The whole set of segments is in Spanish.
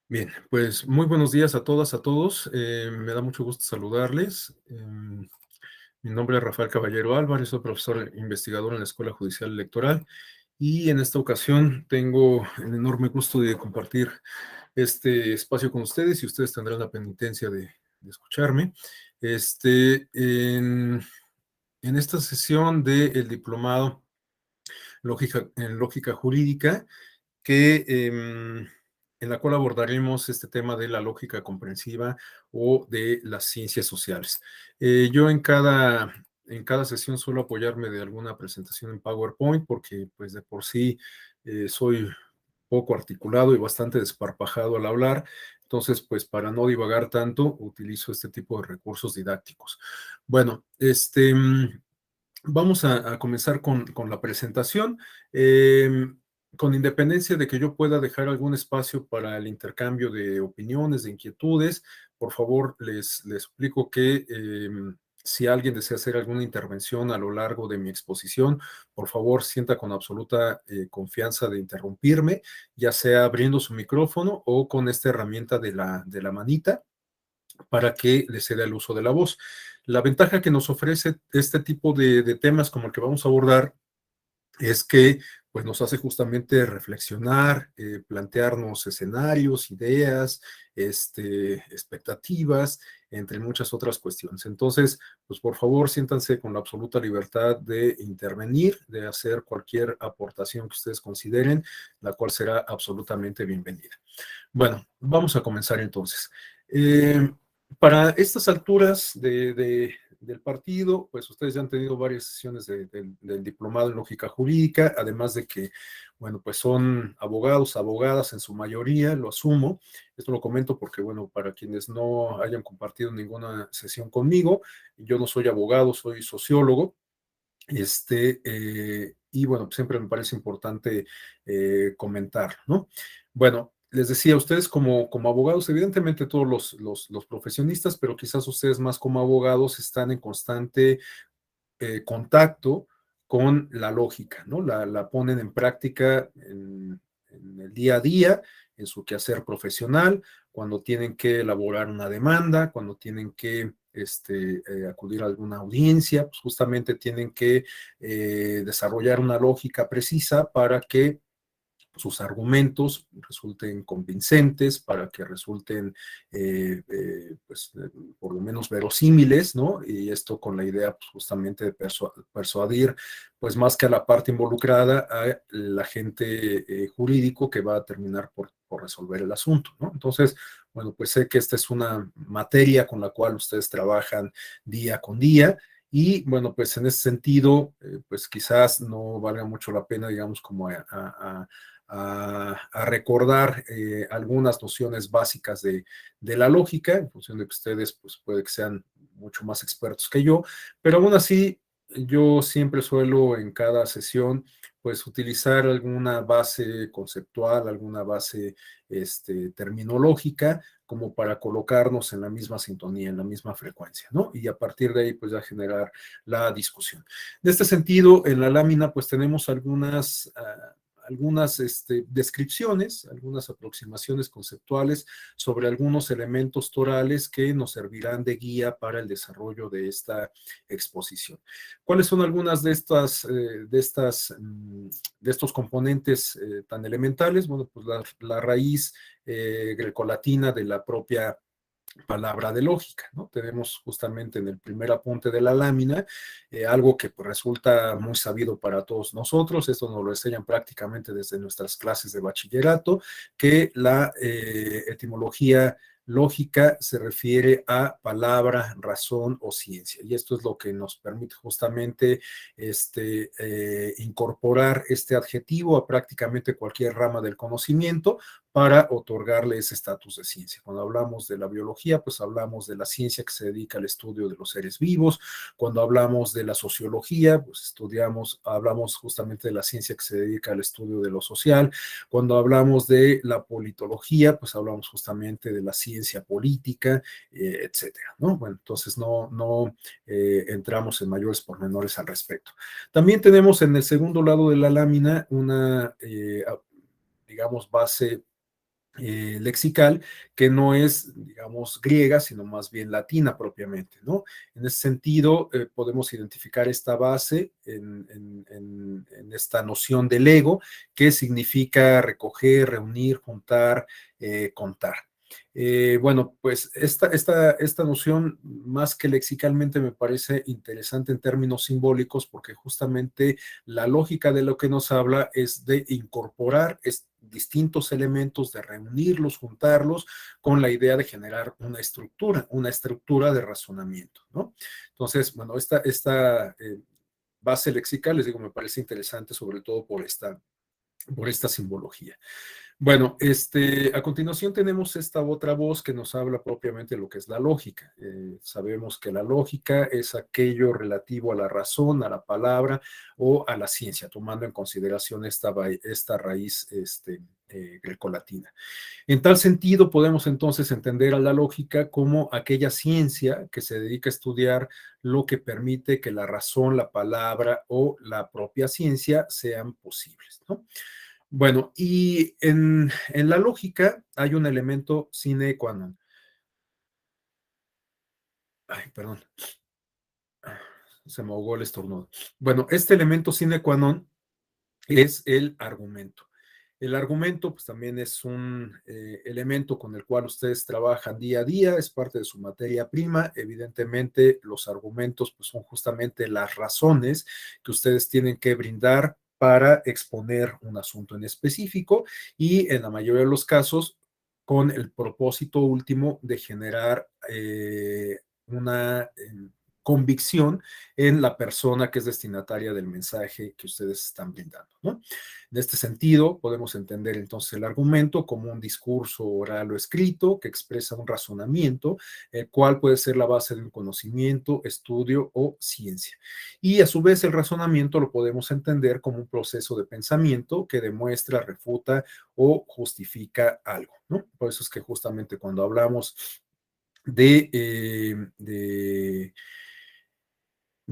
Bien, pues muy buenos días a todas, a todos. Me da mucho gusto saludarles. Mi nombre es Rafael Caballero Álvarez, soy profesor investigador en la Escuela Judicial Electoral y en esta ocasión tengo el enorme gusto de compartir este espacio con ustedes y ustedes tendrán la penitencia de escucharme. Este, en, en esta sesión del diplomado en lógica jurídica, que en la cual abordaremos este tema de la lógica comprensiva o de las ciencias sociales. Yo en cada sesión suelo apoyarme de alguna presentación en PowerPoint porque pues de por sí soy poco articulado y bastante desparpajado al hablar. Entonces, pues para no divagar tanto, utilizo este tipo de recursos didácticos. Bueno, vamos a comenzar con la presentación. Con independencia de que yo pueda dejar algún espacio para el intercambio de opiniones, de inquietudes, por favor les explico que si alguien desea hacer alguna intervención a lo largo de mi exposición, por favor sienta con absoluta confianza de interrumpirme, ya sea abriendo su micrófono o con esta herramienta de la manita para que le ceda el uso de la voz. La ventaja que nos ofrece este tipo de temas como el que vamos a abordar es que pues, nos hace justamente reflexionar, plantearnos escenarios, ideas, expectativas, entre muchas otras cuestiones. Entonces, pues por favor, siéntanse con la absoluta libertad de intervenir, de hacer cualquier aportación que ustedes consideren, la cual será absolutamente bienvenida. Bueno, vamos a comenzar entonces. Para estas alturas del partido, pues ustedes ya han tenido varias sesiones del diplomado en lógica jurídica, además de que, bueno, pues son abogados, abogadas en su mayoría, lo asumo. Esto lo comento porque, bueno, para quienes no hayan compartido ninguna sesión conmigo, yo no soy abogado, soy sociólogo. Y bueno, pues siempre me parece importante comentar, ¿no? Bueno, les decía, ustedes como abogados, evidentemente todos los profesionistas, pero quizás ustedes más como abogados están en constante contacto con la lógica, ¿no? La ponen en práctica en el día a día, en su quehacer profesional, cuando tienen que elaborar una demanda, cuando tienen que acudir a alguna audiencia, pues justamente tienen que desarrollar una lógica precisa para que sus argumentos resulten convincentes, para que resulten, pues, por lo menos verosímiles, ¿no? Y esto con la idea, pues, justamente de persuadir, pues, más que a la parte involucrada, a la agente jurídico que va a terminar por resolver el asunto, ¿no? Entonces, bueno, pues sé que esta es una materia con la cual ustedes trabajan día con día. Y bueno, pues en ese sentido, pues quizás no valga mucho la pena, digamos, como a recordar algunas nociones básicas de la lógica, en función de que ustedes pues puede que sean mucho más expertos que yo, pero aún así yo siempre suelo en cada sesión pues utilizar alguna base conceptual, alguna base terminológica, como para colocarnos en la misma sintonía, en la misma frecuencia, ¿no? Y a partir de ahí, pues ya generar la discusión. En este sentido, en la lámina, pues tenemos algunas descripciones, algunas aproximaciones conceptuales sobre algunos elementos torales que nos servirán de guía para el desarrollo de esta exposición. ¿Cuáles son algunas de estos componentes tan elementales? Bueno, pues la raíz grecolatina de la propia palabra de lógica, ¿no? Tenemos justamente en el primer apunte de la lámina algo que pues, resulta muy sabido para todos nosotros, esto nos lo enseñan prácticamente desde nuestras clases de bachillerato, que la etimología lógica se refiere a palabra, razón o ciencia, y esto es lo que nos permite justamente incorporar este adjetivo a prácticamente cualquier rama del conocimiento para otorgarle ese estatus de ciencia. Cuando hablamos de la biología, pues hablamos de la ciencia que se dedica al estudio de los seres vivos. Cuando hablamos de la sociología, pues hablamos justamente de la ciencia que se dedica al estudio de lo social. Cuando hablamos de la politología, pues hablamos justamente de la ciencia política, etcétera, ¿no? Bueno, entonces no entramos en mayores pormenores al respecto. También tenemos en el segundo lado de la lámina una, digamos, base lexical, que no es, digamos, griega, sino más bien latina propiamente, ¿no? En ese sentido, podemos identificar esta base en esta noción del ego, que significa recoger, reunir, juntar, contar. Bueno, pues esta noción, más que lexicalmente, me parece interesante en términos simbólicos, porque justamente la lógica de lo que nos habla es de incorporar distintos elementos, de reunirlos, juntarlos, con la idea de generar una estructura de razonamiento, ¿no? Entonces, bueno, esta base lexical, les digo, me parece interesante, sobre todo por esta simbología. Bueno, a continuación tenemos esta otra voz que nos habla propiamente de lo que es la lógica. Sabemos que la lógica es aquello relativo a la razón, a la palabra o a la ciencia, tomando en consideración esta raíz grecolatina. En tal sentido, podemos entonces entender a la lógica como aquella ciencia que se dedica a estudiar lo que permite que la razón, la palabra o la propia ciencia sean posibles, ¿no? Bueno, y en la lógica hay un elemento sine qua non. Ay, perdón, se me ahogó el estornudo. Bueno, este elemento sine qua non es el argumento. El argumento, pues también es un elemento con el cual ustedes trabajan día a día, es parte de su materia prima. Evidentemente, los argumentos, pues son justamente las razones que ustedes tienen que brindar para exponer un asunto en específico y en la mayoría de los casos con el propósito último de generar una convicción en la persona que es destinataria del mensaje que ustedes están brindando, ¿no? En este sentido, podemos entender entonces el argumento como un discurso oral o escrito que expresa un razonamiento, el cual puede ser la base de un conocimiento, estudio o ciencia. Y a su vez el razonamiento lo podemos entender como un proceso de pensamiento que demuestra, refuta o justifica algo, ¿no? Por eso es que justamente cuando hablamos de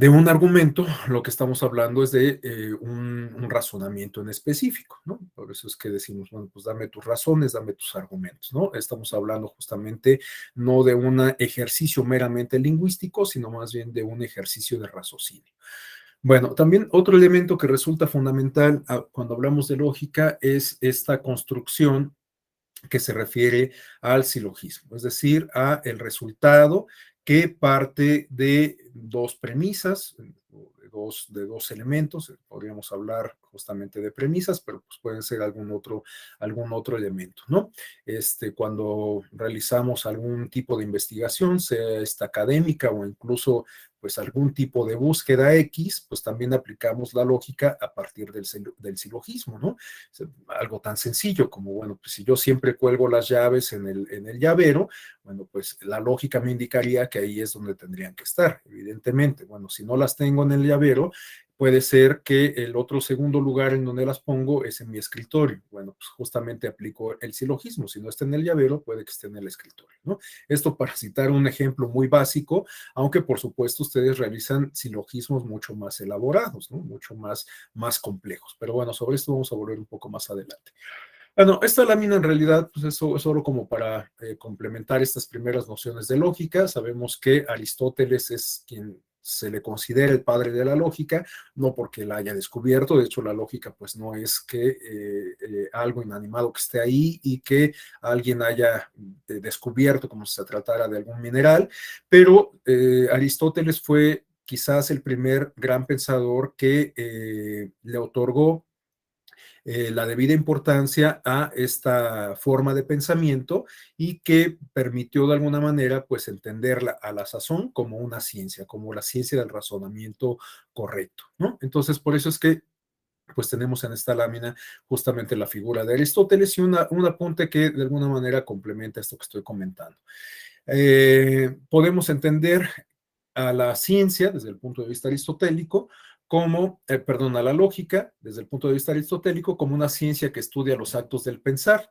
un argumento, lo que estamos hablando es de un razonamiento en específico, ¿no? Por eso es que decimos, bueno, pues dame tus razones, dame tus argumentos, ¿no? Estamos hablando justamente no de un ejercicio meramente lingüístico, sino más bien de un ejercicio de raciocinio. Bueno, también otro elemento que resulta fundamental cuando hablamos de lógica es esta construcción que se refiere al silogismo, es decir, a el resultado que parte de dos premisas, de dos elementos. Podríamos hablar justamente de premisas, pero pues pueden ser algún otro elemento, ¿no? Cuando realizamos algún tipo de investigación, sea esta académica o incluso pues algún tipo de búsqueda X, pues también aplicamos la lógica a partir del silogismo, ¿no? Algo tan sencillo como, bueno, pues si yo siempre cuelgo las llaves en el llavero, bueno, pues la lógica me indicaría que ahí es donde tendrían que estar, evidentemente. Bueno, si no las tengo en el llavero, puede ser que el otro segundo lugar en donde las pongo es en mi escritorio. Bueno, pues justamente aplico el silogismo. Si no está en el llavero, puede que esté en el escritorio, ¿no? Esto para citar un ejemplo muy básico, aunque por supuesto ustedes realizan silogismos mucho más elaborados, ¿no? Mucho más complejos. Pero bueno, sobre esto vamos a volver un poco más adelante. Bueno, esta lámina en realidad pues es solo como para complementar estas primeras nociones de lógica. Sabemos que Aristóteles es quien se le considera el padre de la lógica, no porque la haya descubierto. De hecho, la lógica pues no es que algo inanimado que esté ahí y que alguien haya descubierto como si se tratara de algún mineral, pero Aristóteles fue quizás el primer gran pensador que le otorgó la debida importancia a esta forma de pensamiento y que permitió de alguna manera pues entenderla a la sazón como una ciencia, como la ciencia del razonamiento correcto, ¿no? Entonces, por eso es que pues tenemos en esta lámina justamente la figura de Aristóteles y un apunte que de alguna manera complementa esto que estoy comentando. Podemos entender a la ciencia desde el punto de vista aristotélico como, perdón, a la lógica desde el punto de vista aristotélico como una ciencia que estudia los actos del pensar,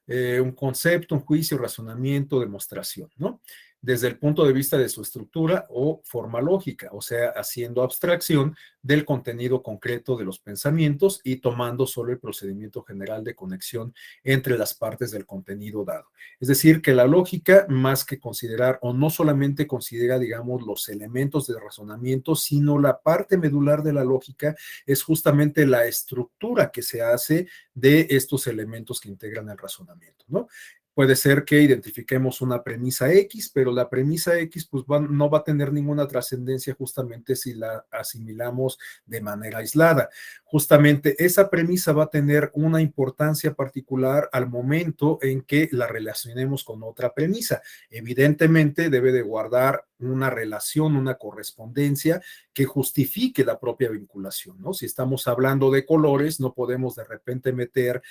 un concepto, un juicio, razonamiento, demostración, ¿no? desde el punto de vista de su estructura o forma lógica, o sea, haciendo abstracción del contenido concreto de los pensamientos y tomando solo el procedimiento general de conexión entre las partes del contenido dado. Es decir, que la lógica, más que considerar o no solamente considera, digamos, los elementos de razonamiento, sino la parte medular de la lógica es justamente la estructura que se hace de estos elementos que integran el razonamiento, ¿no? Puede ser que identifiquemos una premisa X, pero la premisa X pues no va a tener ninguna trascendencia justamente si la asimilamos de manera aislada. Justamente esa premisa va a tener una importancia particular al momento en que la relacionemos con otra premisa. Evidentemente debe de guardar una relación, una correspondencia que justifique la propia vinculación, ¿no? Si estamos hablando de colores, no podemos de repente meter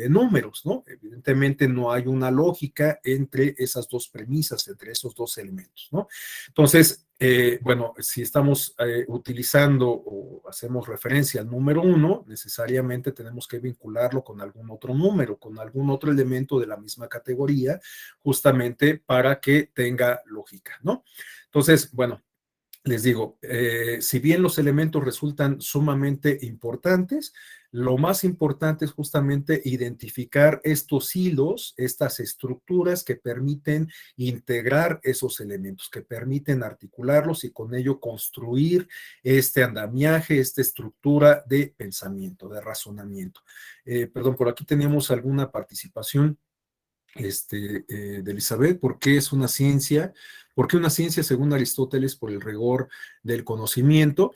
números, ¿no? Evidentemente no hay una lógica entre esas dos premisas, entre esos dos elementos, ¿no? Entonces, bueno, si estamos utilizando o hacemos referencia al número 1, necesariamente tenemos que vincularlo con algún otro número, con algún otro elemento de la misma categoría, justamente para que tenga lógica, ¿no? Entonces, bueno, les digo, si bien los elementos resultan sumamente importantes, lo más importante es justamente identificar estos hilos, estas estructuras que permiten integrar esos elementos, que permiten articularlos y con ello construir este andamiaje, esta estructura de pensamiento, de razonamiento. Perdón, por aquí tenemos alguna participación de Elizabeth. ¿Por qué es una ciencia? ¿Por qué una ciencia según Aristóteles? Por el rigor del conocimiento.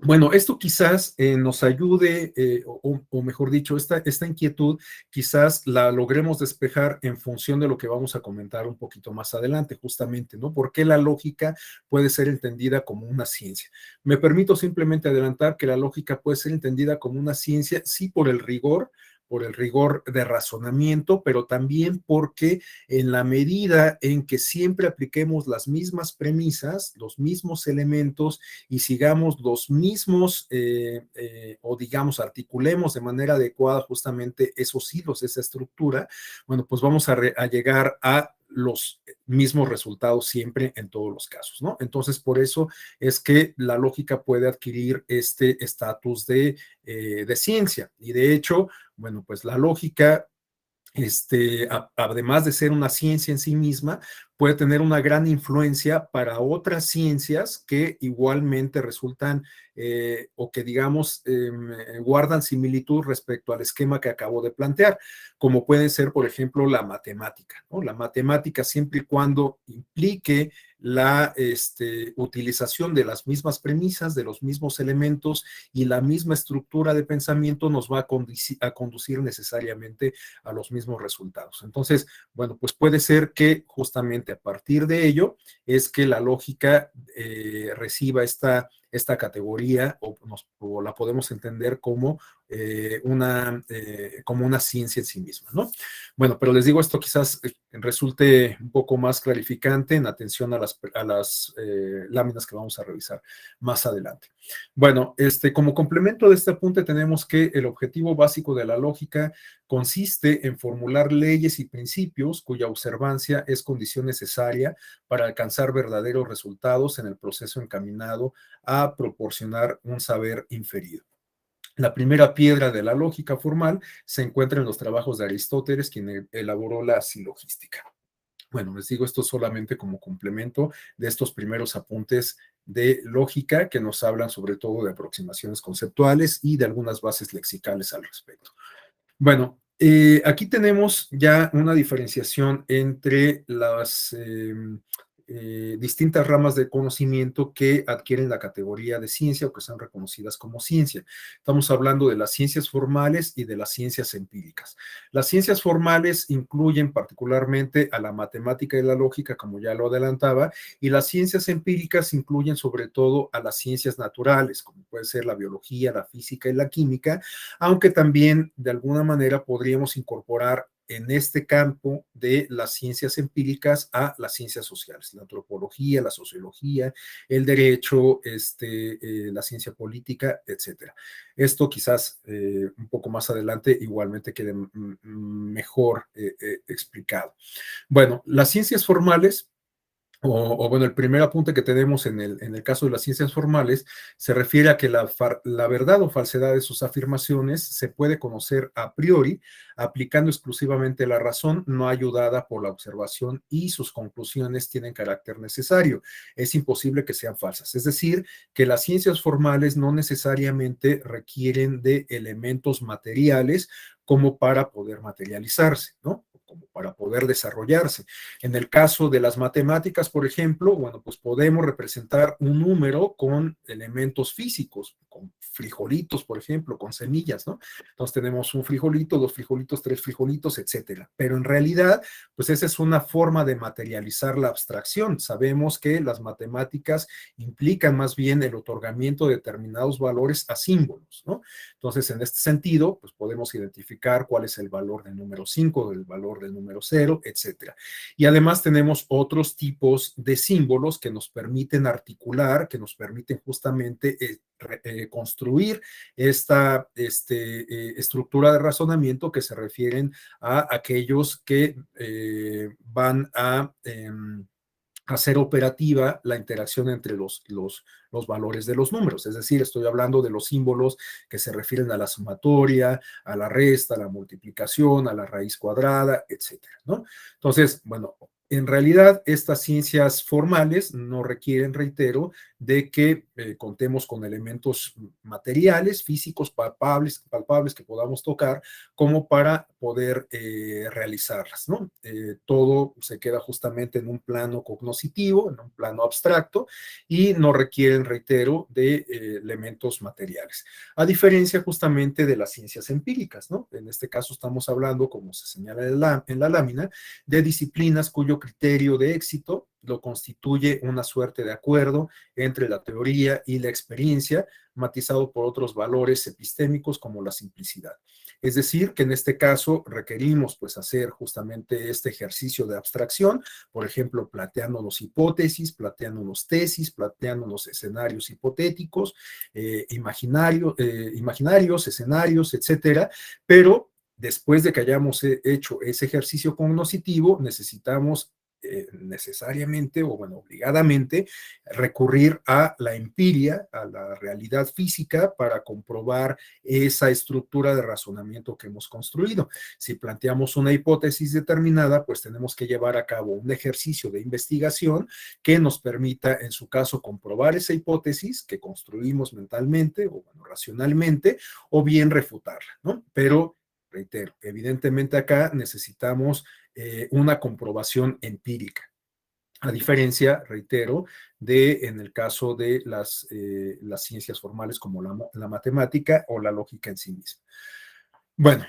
Bueno, esto quizás nos ayude, o mejor dicho, esta inquietud quizás la logremos despejar en función de lo que vamos a comentar un poquito más adelante, justamente, ¿no? ¿Por qué la lógica puede ser entendida como una ciencia? Me permito simplemente adelantar que la lógica puede ser entendida como una ciencia, sí, por el rigor de razonamiento, pero también porque en la medida en que siempre apliquemos las mismas premisas, los mismos elementos y sigamos los mismos, o digamos, articulemos de manera adecuada justamente esos hilos, esa estructura, bueno, pues vamos a llegar a los mismos resultados siempre en todos los casos, ¿no? Entonces, por eso es que la lógica puede adquirir este estatus de ciencia. Y de hecho, bueno, pues la lógica además de ser una ciencia en sí misma, puede tener una gran influencia para otras ciencias que igualmente resultan o que digamos guardan similitud respecto al esquema que acabo de plantear, como puede ser, por ejemplo, la matemática, ¿no? La matemática siempre y cuando implique la utilización de las mismas premisas, de los mismos elementos y la misma estructura de pensamiento nos va a conducir necesariamente a los mismos resultados. Entonces, bueno, pues puede ser que justamente a partir de ello es que la lógica reciba esta categoría o la podemos entender como una ciencia en sí misma, ¿no? Bueno, pero les digo, esto quizás resulte un poco más clarificante en atención a las láminas que vamos a revisar más adelante. Bueno, como complemento de este apunte tenemos que el objetivo básico de la lógica consiste en formular leyes y principios cuya observancia es condición necesaria para alcanzar verdaderos resultados en el proceso encaminado a proporcionar un saber inferido. La primera piedra de la lógica formal se encuentra en los trabajos de Aristóteles, quien elaboró la silogística. Bueno, les digo esto solamente como complemento de estos primeros apuntes de lógica que nos hablan sobre todo de aproximaciones conceptuales y de algunas bases lexicales al respecto. Bueno, aquí tenemos ya una diferenciación entre las distintas ramas de conocimiento que adquieren la categoría de ciencia o que son reconocidas como ciencia. Estamos hablando de las ciencias formales y de las ciencias empíricas. Las ciencias formales incluyen particularmente a la matemática y la lógica, como ya lo adelantaba, y las ciencias empíricas incluyen sobre todo a las ciencias naturales, como puede ser la biología, la física y la química, aunque también de alguna manera podríamos incorporar en este campo de las ciencias empíricas a las ciencias sociales, la antropología, la sociología, el derecho, la ciencia política, etcétera. Esto quizás un poco más adelante igualmente quede mejor explicado. Bueno, las ciencias formales bueno, el primer apunte que tenemos en el caso de las ciencias formales se refiere a que la verdad o falsedad de sus afirmaciones se puede conocer a priori aplicando exclusivamente la razón no ayudada por la observación y sus conclusiones tienen carácter necesario. Es imposible que sean falsas. Es decir, que las ciencias formales no necesariamente requieren de elementos materiales como para poder materializarse, ¿no? Como para poder desarrollarse. En el caso de las matemáticas, por ejemplo, bueno, pues podemos representar un número con elementos físicos, con frijolitos, por ejemplo, con semillas, ¿no? Entonces tenemos un frijolito, dos frijolitos, tres frijolitos, etcétera. Pero en realidad, pues esa es una forma de materializar la abstracción. Sabemos que las matemáticas implican más bien el otorgamiento de determinados valores a símbolos, ¿no? Entonces, en este sentido, pues podemos identificar cuál es el valor del número 5, el valor del número 0, etcétera. Y además tenemos otros tipos de símbolos que nos permiten articular, que nos permiten justamente construir esta estructura de razonamiento que se refieren a aquellos que van a hacer operativa la interacción entre los valores de los números. Es decir, estoy hablando de los símbolos que se refieren a la sumatoria, a la resta, a la multiplicación, a la raíz cuadrada, etcétera, ¿no? Entonces, bueno, en realidad estas ciencias formales no requieren, reitero, de que contemos con elementos materiales, físicos, palpables que podamos tocar, como para poder realizarlas, ¿no? Todo se queda justamente en un plano cognoscitivo, en un plano abstracto, y no requieren, reitero, de elementos materiales. A diferencia justamente de las ciencias empíricas, ¿no? En este caso estamos hablando, como se señala en la lámina, de disciplinas cuyo criterio de éxito lo constituye una suerte de acuerdo entre la teoría y la experiencia, matizado por otros valores epistémicos como la simplicidad. Es decir, que en este caso requerimos pues hacer justamente este ejercicio de abstracción, por ejemplo, planteándonos hipótesis, planteándonos tesis, planteándonos escenarios hipotéticos, imaginarios, escenarios, etcétera, pero después de que hayamos hecho ese ejercicio cognoscitivo, necesitamos necesariamente o bueno, obligadamente recurrir a la empiria, a la realidad física para comprobar esa estructura de razonamiento que hemos construido. Si planteamos una hipótesis determinada, pues tenemos que llevar a cabo un ejercicio de investigación que nos permita, en su caso, comprobar esa hipótesis que construimos mentalmente o bueno, racionalmente, o bien refutarla, ¿no? Pero reitero, evidentemente acá necesitamos una comprobación empírica. A diferencia, reitero, de en el caso de las ciencias formales como la matemática o la lógica en sí misma. Bueno,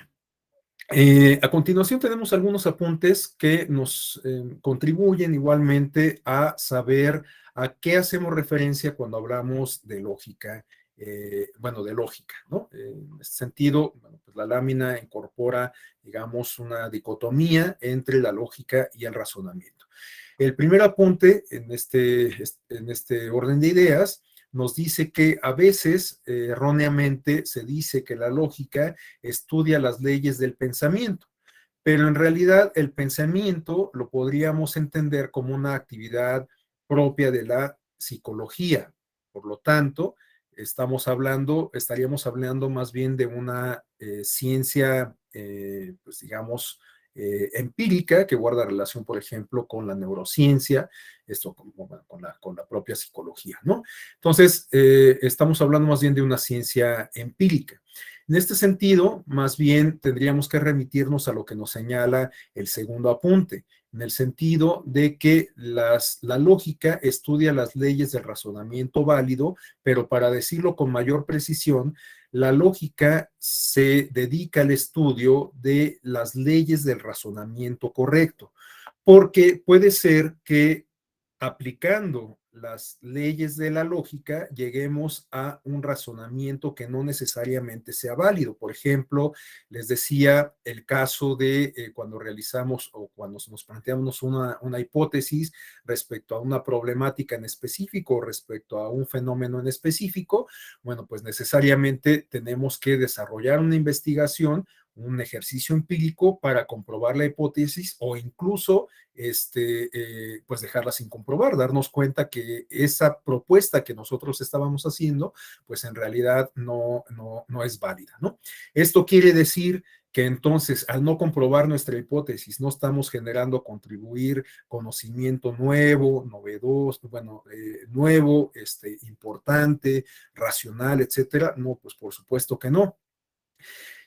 a continuación tenemos algunos apuntes que nos contribuyen igualmente a saber a qué hacemos referencia cuando hablamos de lógica, bueno, de lógica, ¿no? En este sentido, bueno, pues la lámina incorpora, digamos, una dicotomía entre la lógica y el razonamiento. El primer apunte en este orden de ideas nos dice que a veces erróneamente se dice que la lógica estudia las leyes del pensamiento, pero en realidad el pensamiento lo podríamos entender como una actividad propia de la psicología. Por lo tanto, estaríamos hablando más bien de una ciencia, pues digamos, empírica que guarda relación, por ejemplo, con la neurociencia, esto con la propia psicología, ¿no? Entonces, estamos hablando más bien de una ciencia empírica. En este sentido, más bien tendríamos que remitirnos a lo que nos señala el segundo apunte, en el sentido de que la lógica estudia las leyes del razonamiento válido, pero para decirlo con mayor precisión, la lógica se dedica al estudio de las leyes del razonamiento correcto, porque puede ser que aplicando las leyes de la lógica, lleguemos a un razonamiento que no necesariamente sea válido. Por ejemplo, les decía el caso de cuando realizamos o cuando nos planteamos una hipótesis respecto a una problemática en específico o respecto a un fenómeno en específico, bueno, pues necesariamente tenemos que desarrollar una investigación, un ejercicio empírico para comprobar la hipótesis o incluso pues dejarla sin comprobar, darnos cuenta que esa propuesta que nosotros estábamos haciendo, pues en realidad no es válida, ¿no? Esto quiere decir que entonces al no comprobar nuestra hipótesis no estamos generando contribuir conocimiento nuevo, novedoso, bueno, nuevo, importante, racional, etcétera. No, pues por supuesto que no,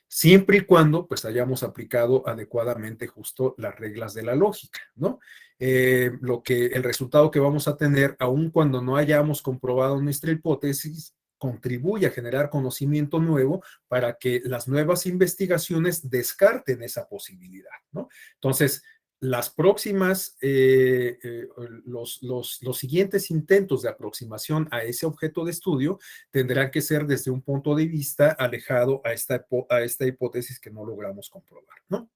siempre y cuando pues hayamos aplicado adecuadamente justo las reglas de la lógica, ¿no? El resultado que vamos a tener, aun cuando no hayamos comprobado nuestra hipótesis, contribuye a generar conocimiento nuevo para que las nuevas investigaciones descarten esa posibilidad, ¿no? Entonces, las próximas, los siguientes intentos de aproximación a ese objeto de estudio tendrán que ser desde un punto de vista alejado a esta hipótesis que no logramos comprobar, ¿no?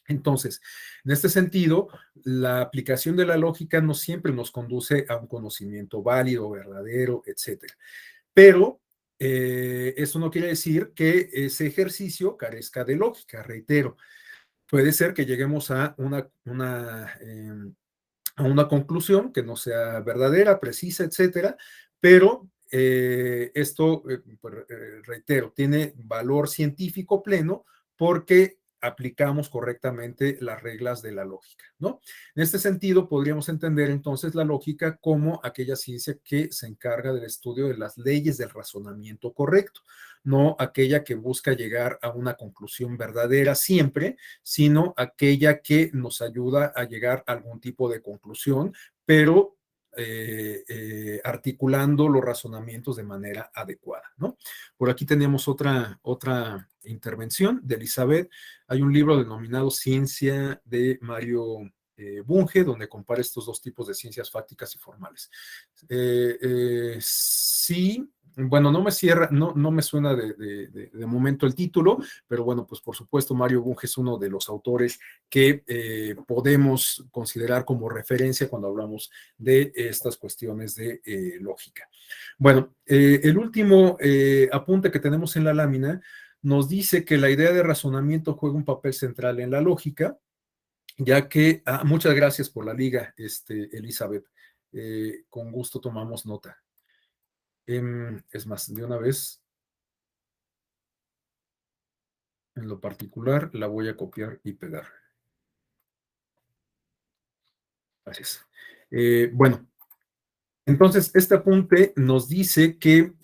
Entonces, en este sentido, la aplicación de la lógica no siempre nos conduce a un conocimiento válido, verdadero, etcétera. Pero eso no quiere decir que ese ejercicio carezca de lógica, reitero. Puede ser que lleguemos a una conclusión que no sea verdadera, precisa, etcétera, pero esto, pues, reitero, tiene valor científico pleno porque aplicamos correctamente las reglas de la lógica, ¿no? En este sentido, podríamos entender entonces la lógica como aquella ciencia que se encarga del estudio de las leyes del razonamiento correcto, no aquella que busca llegar a una conclusión verdadera siempre, sino aquella que nos ayuda a llegar a algún tipo de conclusión, pero articulando los razonamientos de manera adecuada, ¿no? Por aquí tenemos otra intervención de Elizabeth. Hay un libro denominado Ciencia de Mario Bunge, donde compara estos dos tipos de ciencias fácticas y formales. Sí, bueno, no me cierra, no me suena de momento el título, pero bueno, pues por supuesto Mario Bunge es uno de los autores que podemos considerar como referencia cuando hablamos de estas cuestiones de lógica. Bueno, el último apunte que tenemos en la lámina nos dice que la idea de razonamiento juega un papel central en la lógica, ya que, muchas gracias por la liga, Elizabeth, con gusto tomamos nota. Es más, de una vez, en lo particular, la voy a copiar y pegar. Gracias. Bueno, entonces este apunte nos dice que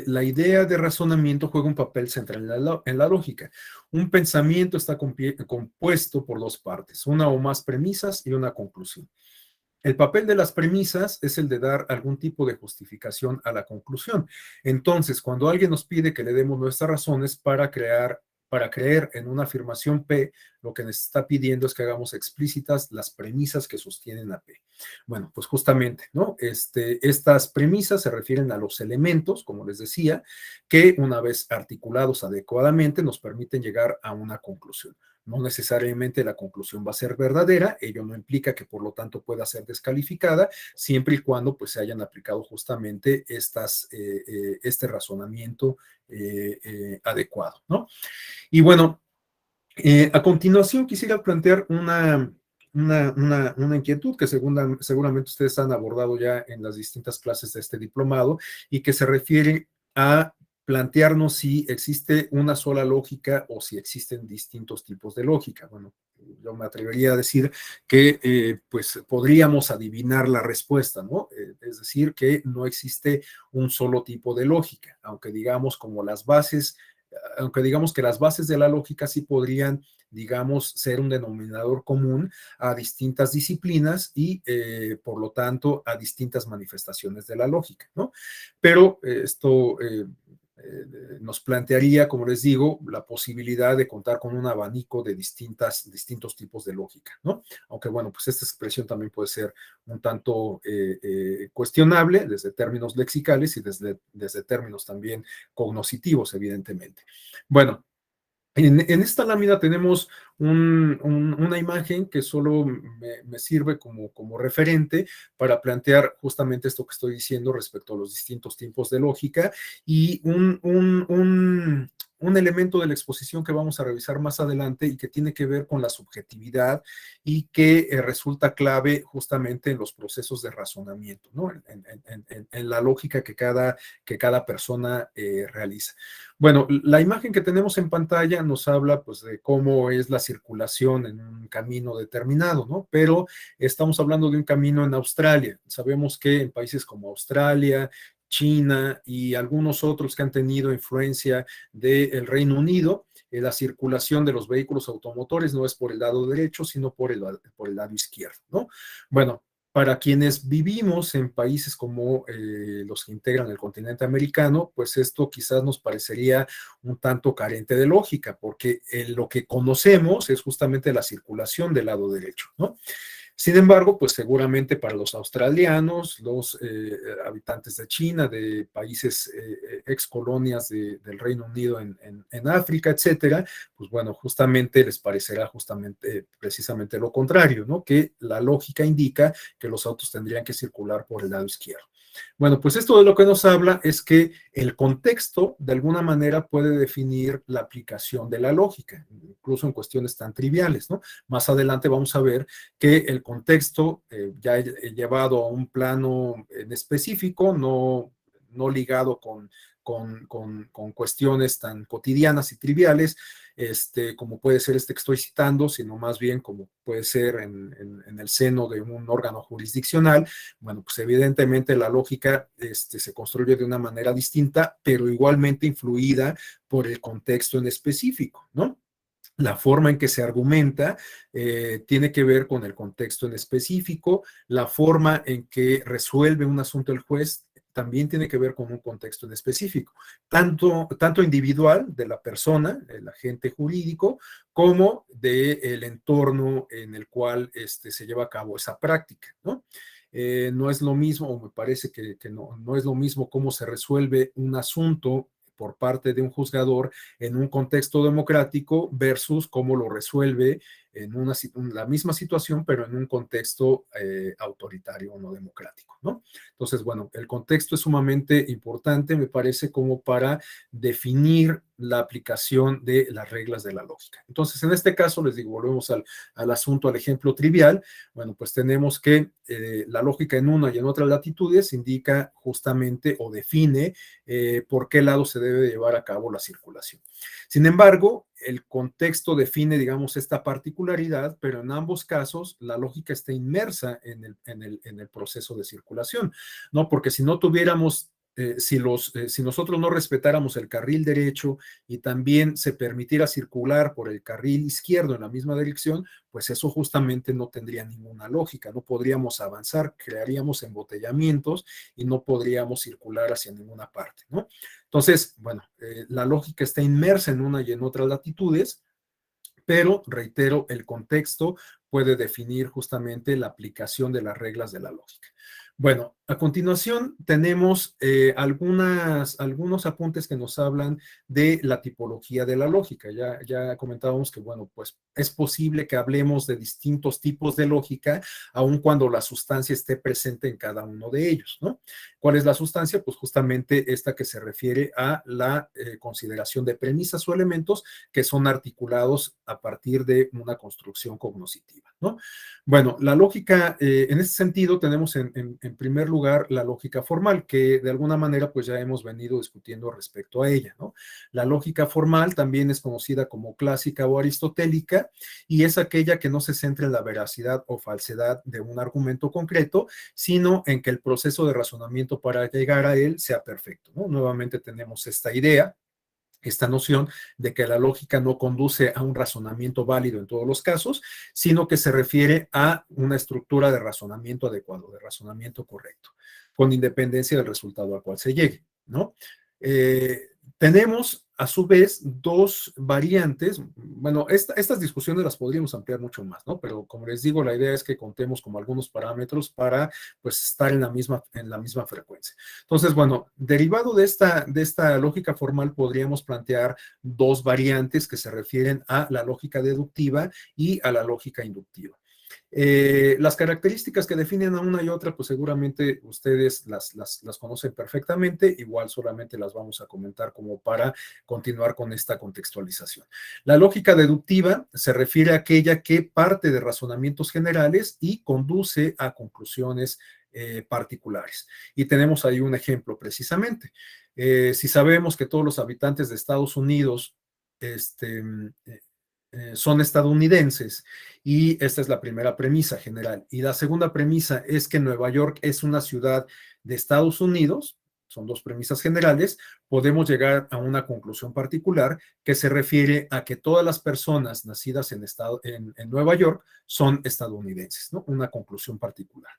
la idea de razonamiento juega un papel central en la lógica. Un pensamiento está compuesto por dos partes, una o más premisas y una conclusión. El papel de las premisas es el de dar algún tipo de justificación a la conclusión. Entonces, cuando alguien nos pide que le demos nuestras razones para creer en una afirmación P, lo que nos está pidiendo es que hagamos explícitas las premisas que sostienen a P. Bueno, pues justamente, ¿no? Estas premisas se refieren a los elementos, como les decía, que una vez articulados adecuadamente nos permiten llegar a una conclusión. No necesariamente la conclusión va a ser verdadera, ello no implica que por lo tanto pueda ser descalificada, siempre y cuando pues se hayan aplicado justamente este razonamiento adecuado, ¿no? Y bueno, a continuación quisiera plantear una inquietud que seguramente ustedes han abordado ya en las distintas clases de este diplomado y que se refiere a plantearnos si existe una sola lógica o si existen distintos tipos de lógica. Bueno, yo me atrevería a decir que pues podríamos adivinar la respuesta, ¿no? Es decir, que no existe un solo tipo de lógica, aunque digamos que las bases de la lógica sí podrían, digamos, ser un denominador común a distintas disciplinas y, por lo tanto, a distintas manifestaciones de la lógica, ¿no? Pero esto nos plantearía, como les digo, la posibilidad de contar con un abanico de distintos tipos de lógica, ¿no? Aunque, bueno, pues esta expresión también puede ser un tanto cuestionable desde términos lexicales y desde términos también cognoscitivos, evidentemente. Bueno, en esta lámina tenemos una imagen que solo me sirve como referente para plantear justamente esto que estoy diciendo respecto a los distintos tipos de lógica y un elemento de la exposición que vamos a revisar más adelante y que tiene que ver con la subjetividad y que resulta clave justamente en los procesos de razonamiento, ¿no? En la lógica que cada persona realiza. Bueno, la imagen que tenemos en pantalla nos habla pues de cómo es la circulación en un camino determinado, ¿no? Pero estamos hablando de un camino en Australia. Sabemos que en países como Australia, China y algunos otros que han tenido influencia del Reino Unido, la circulación de los vehículos automotores no es por el lado derecho, sino por el lado izquierdo, ¿no? Bueno, para quienes vivimos en países como los que integran el continente americano, pues esto quizás nos parecería un tanto carente de lógica, porque lo que conocemos es justamente la circulación del lado derecho, ¿no? Sin embargo, pues seguramente para los australianos, los habitantes de China, de países ex colonias del Reino Unido en África, etcétera, pues bueno, justamente les parecerá justamente precisamente lo contrario, ¿no? Que la lógica indica que los autos tendrían que circular por el lado izquierdo. Bueno, pues esto de lo que nos habla es que el contexto de alguna manera puede definir la aplicación de la lógica, incluso en cuestiones tan triviales, ¿no? Más adelante vamos a ver que el contexto ya llevado a un plano en específico, no ligado con cuestiones tan cotidianas y triviales, como puede ser este que estoy citando, sino más bien como puede ser en el seno de un órgano jurisdiccional. Bueno, pues evidentemente la lógica se construye de una manera distinta, pero igualmente influida por el contexto en específico, ¿no? La forma en que se argumenta tiene que ver con el contexto en específico, la forma en que resuelve un asunto el juez también tiene que ver con un contexto en específico, tanto individual de la persona, el agente jurídico, como del entorno en el cual se lleva a cabo esa práctica, ¿no? No es lo mismo, o me parece que no es lo mismo cómo se resuelve un asunto por parte de un juzgador en un contexto democrático versus cómo lo resuelve en la misma situación, pero en un contexto autoritario o no democrático, ¿no? Entonces, bueno, el contexto es sumamente importante, me parece, como para definir la aplicación de las reglas de la lógica. Entonces, en este caso, les digo, volvemos al asunto, al ejemplo trivial. Bueno, pues tenemos que la lógica en una y en otras latitudes indica justamente o define por qué lado se debe llevar a cabo la circulación. Sin embargo, el contexto define, digamos, esta particularidad, pero en ambos casos la lógica está inmersa en el proceso de circulación, ¿no? Porque si no tuviéramos si nosotros no respetáramos el carril derecho y también se permitiera circular por el carril izquierdo en la misma dirección, pues eso justamente no tendría ninguna lógica, no podríamos avanzar, crearíamos embotellamientos y no podríamos circular hacia ninguna parte, ¿no? Entonces, bueno, la lógica está inmersa en una y en otras latitudes, pero reitero, el contexto puede definir justamente la aplicación de las reglas de la lógica. Bueno, a continuación tenemos algunos apuntes que nos hablan de la tipología de la lógica. Ya comentábamos que, bueno, pues es posible que hablemos de distintos tipos de lógica, aun cuando la sustancia esté presente en cada uno de ellos, ¿no? ¿Cuál es la sustancia? Pues justamente esta que se refiere a la consideración de premisas o elementos que son articulados a partir de una construcción cognoscitiva, ¿no? Bueno, la lógica, en este sentido, tenemos en primer lugar la lógica formal, que de alguna manera pues ya hemos venido discutiendo respecto a ella, ¿no? La lógica formal también es conocida como clásica o aristotélica y es aquella que no se centra en la veracidad o falsedad de un argumento concreto, sino en que el proceso de razonamiento para llegar a él sea perfecto, ¿no? Nuevamente tenemos esta noción de que la lógica no conduce a un razonamiento válido en todos los casos, sino que se refiere a una estructura de razonamiento adecuado, de razonamiento correcto, con independencia del resultado al cual se llegue, ¿no? Tenemos, a su vez, dos variantes. Bueno, estas discusiones las podríamos ampliar mucho más, ¿no? Pero como les digo, la idea es que contemos como algunos parámetros para, pues, estar en la misma frecuencia. Entonces, bueno, derivado de esta lógica formal, podríamos plantear dos variantes que se refieren a la lógica deductiva y a la lógica inductiva. Las características que definen a una y otra, pues seguramente ustedes las conocen perfectamente, igual solamente las vamos a comentar como para continuar con esta contextualización. La lógica deductiva se refiere a aquella que parte de razonamientos generales y conduce a conclusiones particulares. Y tenemos ahí un ejemplo precisamente. Si sabemos que todos los habitantes de Estados Unidos este, son estadounidenses, y esta es la primera premisa general. Y la segunda premisa es que Nueva York es una ciudad de Estados Unidos, son dos premisas generales. Podemos llegar a una conclusión particular que se refiere a que todas las personas nacidas en Nueva York son estadounidenses, ¿no? Una conclusión particular.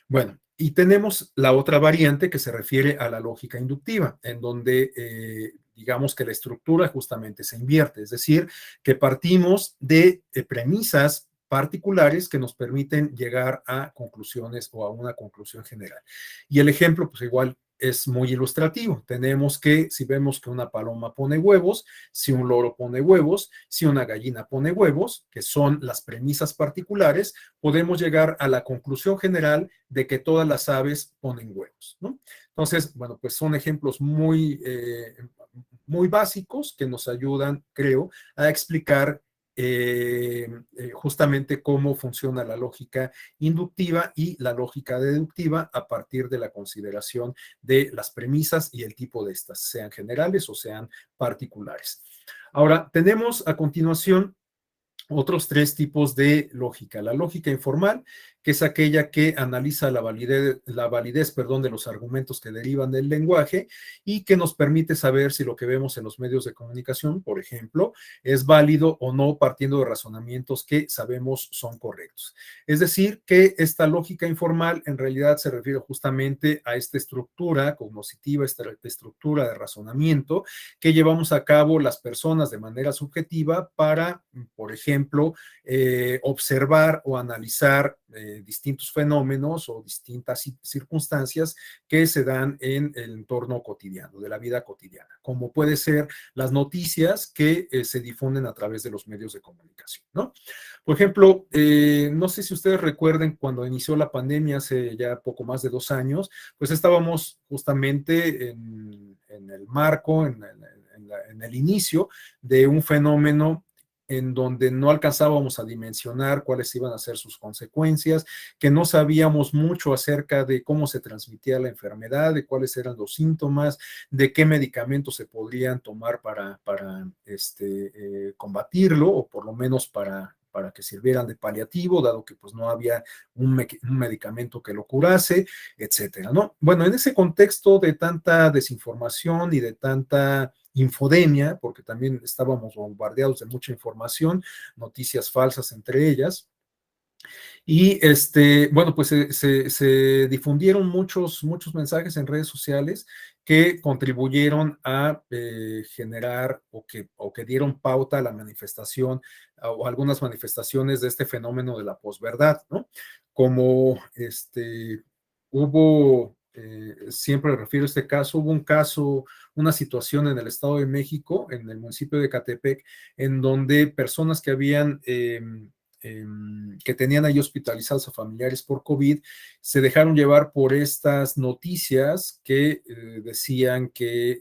Bueno, y tenemos la otra variante que se refiere a la lógica inductiva, en donde digamos que la estructura justamente se invierte, es decir, que partimos de premisas particulares que nos permiten llegar a conclusiones o a una conclusión general. Y el ejemplo, pues igual es muy ilustrativo. Tenemos que, si vemos que una paloma pone huevos, si un loro pone huevos, si una gallina pone huevos, que son las premisas particulares, podemos llegar a la conclusión general de que todas las aves ponen huevos, ¿no? Entonces, bueno, pues son ejemplos muy básicos que nos ayudan, creo, a explicar justamente cómo funciona la lógica inductiva y la lógica deductiva a partir de la consideración de las premisas y el tipo de estas, sean generales o sean particulares. Ahora, tenemos a continuación otros tres tipos de lógica. La lógica informal, que es aquella que analiza la validez, perdón, de los argumentos que derivan del lenguaje y que nos permite saber si lo que vemos en los medios de comunicación, por ejemplo, es válido o no partiendo de razonamientos que sabemos son correctos. Es decir, que esta lógica informal en realidad se refiere justamente a esta estructura cognitiva, esta estructura de razonamiento que llevamos a cabo las personas de manera subjetiva para, por ejemplo, observar o analizar distintos fenómenos o distintas circunstancias que se dan en el entorno cotidiano, de la vida cotidiana, como puede ser las noticias que se difunden a través de los medios de comunicación, ¿no? Por ejemplo, no sé si ustedes recuerden cuando inició la pandemia hace ya poco más de 2 años, pues estábamos justamente en el marco, en el inicio de un fenómeno en donde no alcanzábamos a dimensionar cuáles iban a ser sus consecuencias, que no sabíamos mucho acerca de cómo se transmitía la enfermedad, de cuáles eran los síntomas, de qué medicamentos se podrían tomar para combatirlo, o por lo menos para que sirvieran de paliativo, dado que pues no había un medicamento que lo curase, etcétera, ¿no? Bueno, en ese contexto de tanta desinformación y de tanta infodemia, porque también estábamos bombardeados de mucha información, noticias falsas entre ellas, y bueno, pues se difundieron muchos mensajes en redes sociales que contribuyeron a generar o que dieron pauta a la manifestación o algunas manifestaciones de este fenómeno de la posverdad, ¿no? Como hubo, siempre refiero a este caso, hubo un caso, una situación en el Estado de México, en el municipio de Catepec, en donde personas que habían que tenían ahí hospitalizados a familiares por COVID, se dejaron llevar por estas noticias que decían que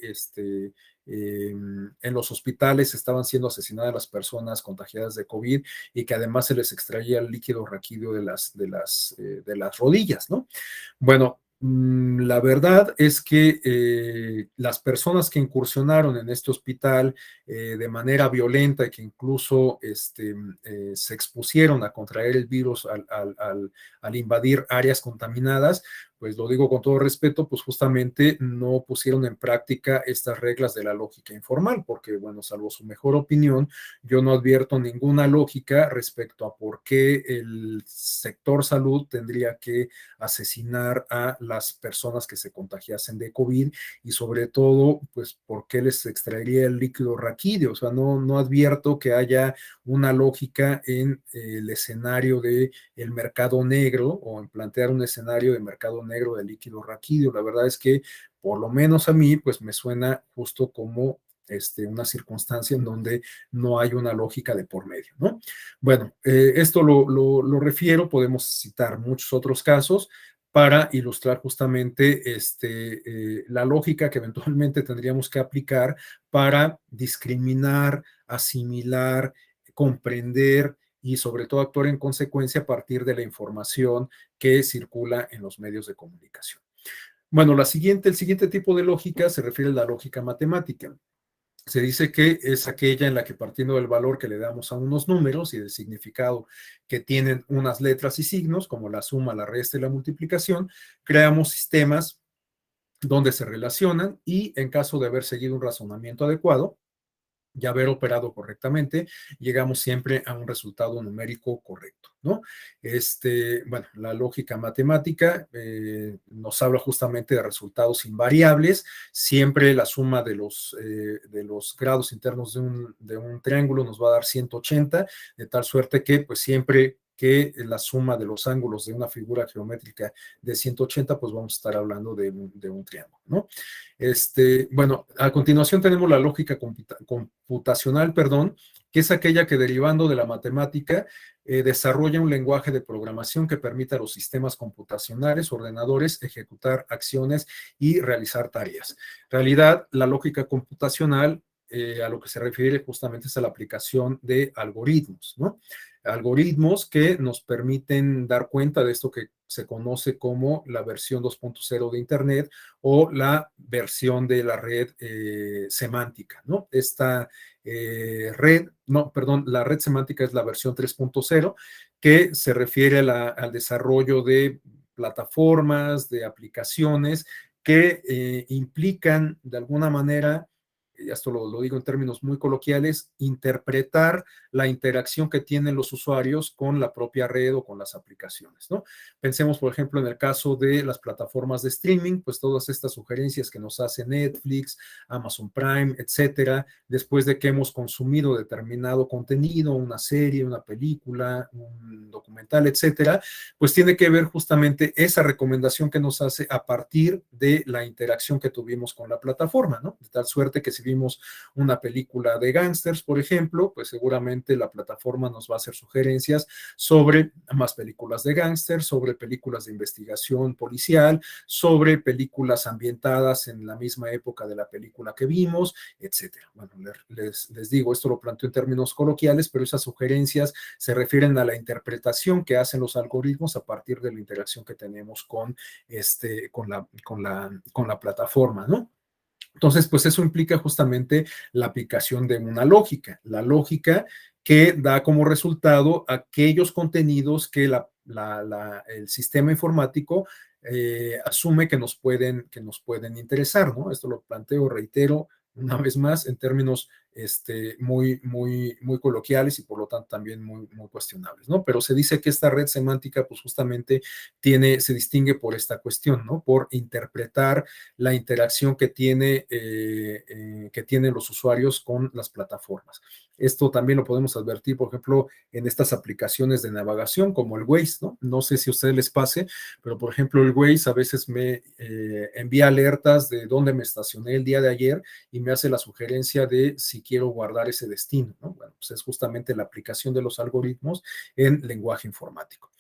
en los hospitales estaban siendo asesinadas las personas contagiadas de COVID y que además se les extraía el líquido raquídeo de las rodillas, ¿no? Bueno, la verdad es que las personas que incursionaron en este hospital de manera violenta y que incluso se expusieron a contraer el virus al invadir áreas contaminadas, pues lo digo con todo respeto, pues justamente no pusieron en práctica estas reglas de la lógica informal, porque bueno, salvo su mejor opinión, yo no advierto ninguna lógica respecto a por qué el sector salud tendría que asesinar a las personas que se contagiasen de COVID y sobre todo, pues, por qué les extraería el líquido raquídeo. O sea, no advierto que haya una lógica en el escenario de el mercado negro o en plantear un escenario de mercado negro de líquido raquídeo. La verdad es que, por lo menos a mí, pues me suena justo como una circunstancia en donde no hay una lógica de por medio, ¿no? Bueno, esto lo refiero, podemos citar muchos otros casos para ilustrar justamente la lógica que eventualmente tendríamos que aplicar para discriminar, asimilar, comprender y sobre todo actuar en consecuencia a partir de la información que circula en los medios de comunicación. Bueno, el siguiente tipo de lógica se refiere a la lógica matemática. Se dice que es aquella en la que partiendo del valor que le damos a unos números y del significado que tienen unas letras y signos, como la suma, la resta y la multiplicación, creamos sistemas donde se relacionan y en caso de haber seguido un razonamiento adecuado, y haber operado correctamente, llegamos siempre a un resultado numérico correcto, ¿no? Bueno, la lógica matemática nos habla justamente de resultados invariables, siempre la suma de los grados internos de un triángulo nos va a dar 180, de tal suerte que pues siempre que la suma de los ángulos de una figura geométrica de 180, pues vamos a estar hablando de un triángulo, ¿no? Bueno, a continuación tenemos la lógica computacional, perdón, que es aquella que derivando de la matemática desarrolla un lenguaje de programación que permite a los sistemas computacionales, ordenadores, ejecutar acciones y realizar tareas. En realidad, la lógica computacional a lo que se refiere justamente es a la aplicación de algoritmos, ¿no? Algoritmos que nos permiten dar cuenta de esto que se conoce como la versión 2.0 de Internet o la versión de la red semántica, ¿no? Esta la red semántica es la versión 3.0 que se refiere al desarrollo de plataformas, de aplicaciones que implican de alguna manera, y esto lo digo en términos muy coloquiales, interpretar la interacción que tienen los usuarios con la propia red o con las aplicaciones, ¿no? Pensemos, por ejemplo, en el caso de las plataformas de streaming, pues todas estas sugerencias que nos hace Netflix, Amazon Prime, etcétera, después de que hemos consumido determinado contenido, una serie, una película, un documental, etcétera, pues tiene que ver justamente esa recomendación que nos hace a partir de la interacción que tuvimos con la plataforma, ¿no? De tal suerte que si vimos una película de gángsters, por ejemplo, pues seguramente la plataforma nos va a hacer sugerencias sobre más películas de gángsters, sobre películas de investigación policial, sobre películas ambientadas en la misma época de la película que vimos, etcétera. Bueno, les digo, esto lo planteo en términos coloquiales, pero esas sugerencias se refieren a la interpretación que hacen los algoritmos a partir de la interacción que tenemos con la plataforma, ¿no? Entonces, pues eso implica justamente la aplicación de una lógica, la lógica que da como resultado aquellos contenidos que el sistema informático asume que nos pueden interesar, ¿no? Esto lo planteo, reitero, una vez más, en términos muy coloquiales y por lo tanto también muy cuestionables, ¿no? Pero se dice que esta red semántica, pues justamente se distingue por esta cuestión, ¿no? Por interpretar la interacción que tienen los usuarios con las plataformas. Esto también lo podemos advertir, por ejemplo, en estas aplicaciones de navegación como el Waze, ¿no? No sé si a ustedes les pase, pero por ejemplo el Waze a veces me envía alertas de dónde me estacioné el día de ayer y me hace la sugerencia de si quiero guardar ese destino, ¿no? Bueno, pues es justamente la aplicación de los algoritmos en lenguaje informático.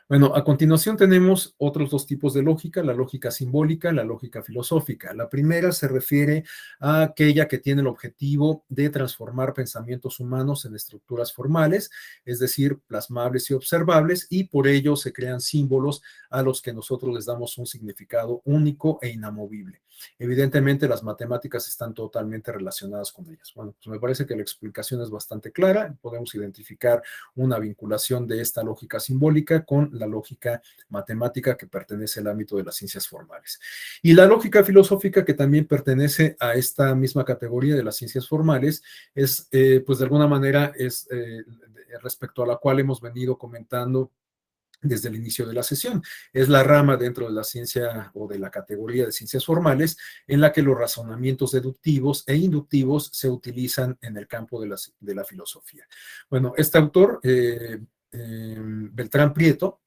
Bueno, a continuación tenemos otros dos tipos de lógica, la lógica simbólica, la lógica filosófica. La primera se refiere a aquella que tiene el objetivo de transformar pensamientos humanos en estructuras formales, es decir, plasmables y observables, y por ello se crean símbolos a los que nosotros les damos un significado único e inamovible. Evidentemente, las matemáticas están totalmente relacionadas con ellas. Bueno, pues me parece que la explicación es bastante clara. Podemos identificar una vinculación de esta lógica simbólica con la lógica matemática que pertenece al ámbito de las ciencias formales. Y la lógica filosófica, que también pertenece a esta misma categoría de las ciencias formales, es, pues de alguna manera, es respecto a la cual hemos venido comentando desde el inicio de la sesión. Es la rama dentro de la ciencia o de la categoría de ciencias formales en la que los razonamientos deductivos e inductivos se utilizan en el campo de la filosofía. Bueno, este autor, Beltrán Prieto,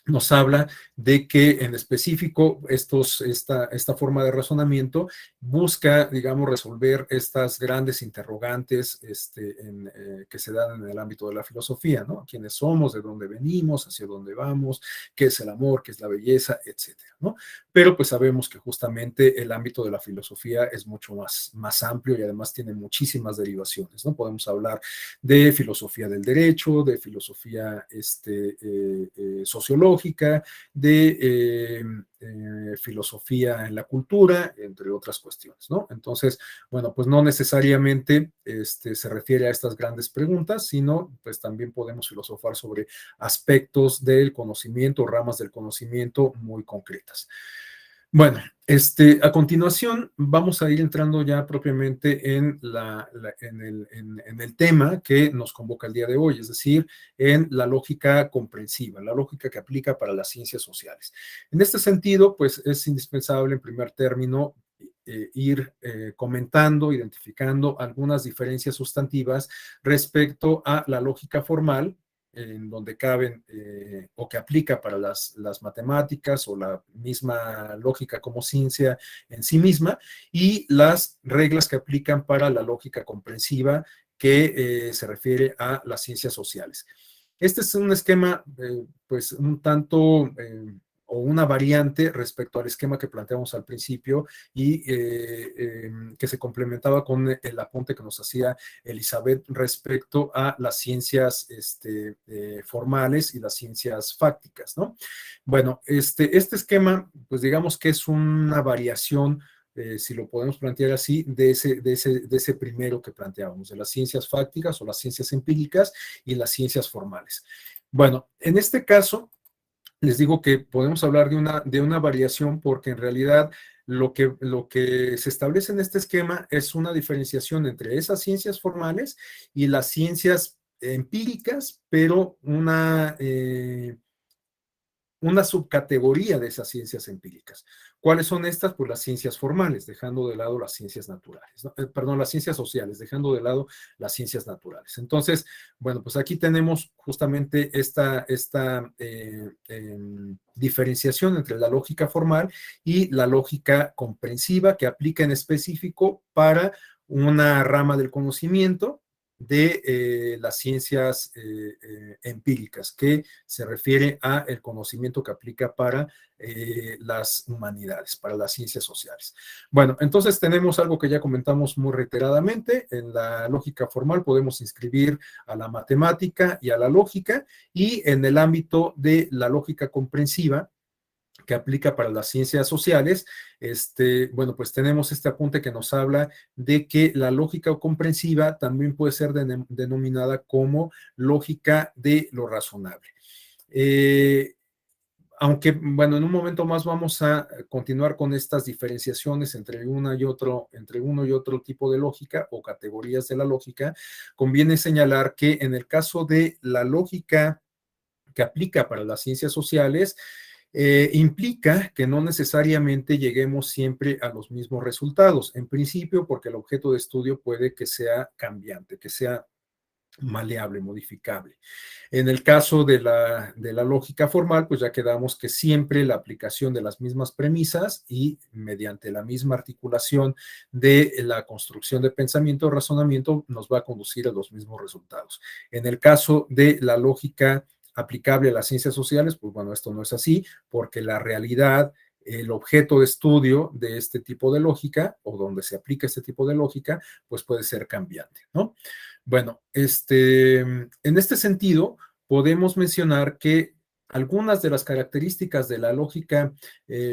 nos habla de que en específico esta forma de razonamiento busca, digamos, resolver estas grandes interrogantes que se dan en el ámbito de la filosofía, ¿no? ¿Quiénes somos? ¿De dónde venimos? ¿Hacia dónde vamos? ¿Qué es el amor? ¿Qué es la belleza? Etcétera, ¿no? Pero pues sabemos que justamente el ámbito de la filosofía es mucho más amplio y además tiene muchísimas derivaciones, ¿no? Podemos hablar de filosofía del derecho, de filosofía sociológica, de filosofía en la cultura, entre otras cuestiones, ¿no? Entonces, bueno, pues no necesariamente se refiere a estas grandes preguntas, sino pues también podemos filosofar sobre aspectos del conocimiento, ramas del conocimiento muy concretas. Bueno, a continuación vamos a ir entrando ya propiamente en el tema que nos convoca el día de hoy, es decir, en la lógica comprensiva, la lógica que aplica para las ciencias sociales. En este sentido, pues es indispensable en primer término ir comentando, identificando algunas diferencias sustantivas respecto a la lógica formal, en donde caben o que aplica para las matemáticas o la misma lógica como ciencia en sí misma, y las reglas que aplican para la lógica comprensiva que se refiere a las ciencias sociales. Este es un esquema, pues, un tanto o una variante respecto al esquema que planteamos al principio y que se complementaba con el apunte que nos hacía Elizabeth respecto a las ciencias formales y las ciencias fácticas, ¿no? Bueno, este esquema, pues digamos que es una variación, si lo podemos plantear así, de ese primero que planteábamos, de las ciencias fácticas o las ciencias empíricas y las ciencias formales. Bueno, en este caso, les digo que podemos hablar de una variación porque en realidad lo que se establece en este esquema es una diferenciación entre esas ciencias formales y las ciencias empíricas, pero una subcategoría de esas ciencias empíricas. ¿Cuáles son estas? Pues las ciencias formales, dejando de lado las ciencias naturales, ¿no? Perdón, las ciencias sociales, dejando de lado las ciencias naturales. Entonces, bueno, pues aquí tenemos justamente esta diferenciación entre la lógica formal y la lógica comprensiva que aplica en específico para una rama del conocimiento de las ciencias empíricas, que se refiere a el conocimiento que aplica para las humanidades, para las ciencias sociales. Bueno, entonces tenemos algo que ya comentamos muy reiteradamente. En la lógica formal podemos inscribir a la matemática y a la lógica, y en el ámbito de la lógica comprensiva, que aplica para las ciencias sociales, bueno, pues tenemos este apunte que nos habla de que la lógica comprensiva también puede ser denominada como lógica de lo razonable. Aunque, bueno, en un momento más vamos a continuar con estas diferenciaciones entre uno y otro tipo de lógica o categorías de la lógica, conviene señalar que en el caso de la lógica que aplica para las ciencias sociales, implica que no necesariamente lleguemos siempre a los mismos resultados. En principio, porque el objeto de estudio puede que sea cambiante, que sea maleable, modificable. En el caso de la lógica formal, pues ya quedamos que siempre la aplicación de las mismas premisas y mediante la misma articulación de la construcción de pensamiento o razonamiento nos va a conducir a los mismos resultados. En el caso de la lógica aplicable a las ciencias sociales, pues bueno, esto no es así, porque la realidad, el objeto de estudio de este tipo de lógica o donde se aplica este tipo de lógica, pues puede ser cambiante, ¿no? Bueno, en este sentido, podemos mencionar que algunas de las características de la lógica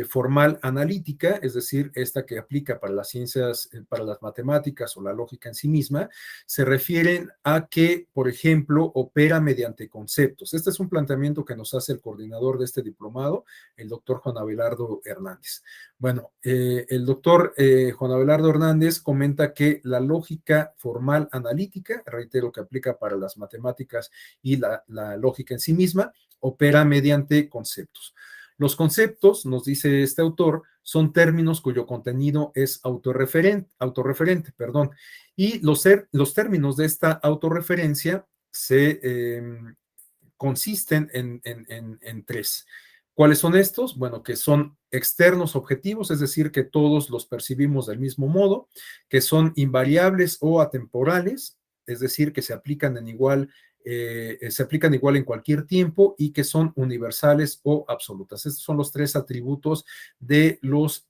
formal analítica, es decir, esta que aplica para las ciencias, para las matemáticas o la lógica en sí misma, se refieren a que, por ejemplo, opera mediante conceptos. Este es un planteamiento que nos hace el coordinador de este diplomado, el doctor Juan Abelardo Hernández. Bueno, el doctor Juan Abelardo Hernández comenta que la lógica formal analítica, reitero que aplica para las matemáticas y la lógica en sí misma, opera mediante conceptos. Los conceptos, nos dice este autor, son términos cuyo contenido es autorreferente, y los términos de esta autorreferencia se consisten en tres. ¿Cuáles son estos? Bueno, que son externos objetivos, es decir, que todos los percibimos del mismo modo, que son invariables o atemporales, es decir, que se aplican igual en cualquier tiempo y que son universales o absolutas. Estos son los tres atributos de los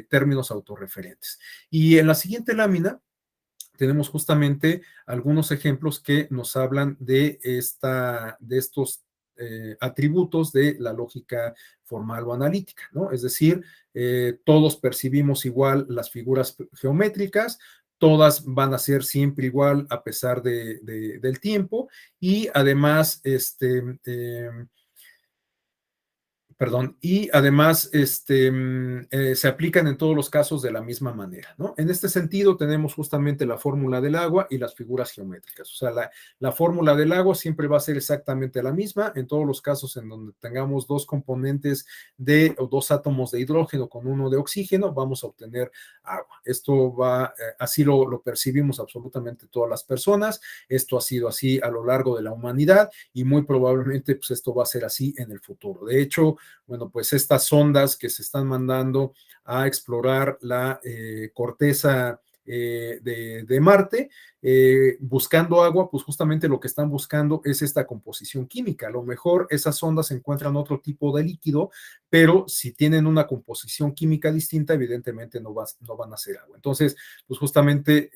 términos autorreferentes. Y en la siguiente lámina tenemos justamente algunos ejemplos que nos hablan de estos atributos de la lógica formal o analítica, ¿no? Es decir, todos percibimos igual las figuras geométricas, todas van a ser siempre igual a pesar del tiempo y además, y además se aplican en todos los casos de la misma manera, ¿no? En este sentido tenemos justamente la fórmula del agua y las figuras geométricas, o sea, la fórmula del agua siempre va a ser exactamente la misma en todos los casos en donde tengamos dos componentes o dos átomos de hidrógeno con uno de oxígeno, vamos a obtener agua. Esto así lo percibimos absolutamente todas las personas, esto ha sido así a lo largo de la humanidad y muy probablemente pues esto va a ser así en el futuro. De hecho, bueno, pues estas sondas que se están mandando a explorar la corteza de Marte, buscando agua, pues justamente lo que están buscando es esta composición química. A lo mejor esas sondas encuentran otro tipo de líquido, pero si tienen una composición química distinta, evidentemente no van a ser agua. Entonces, pues justamente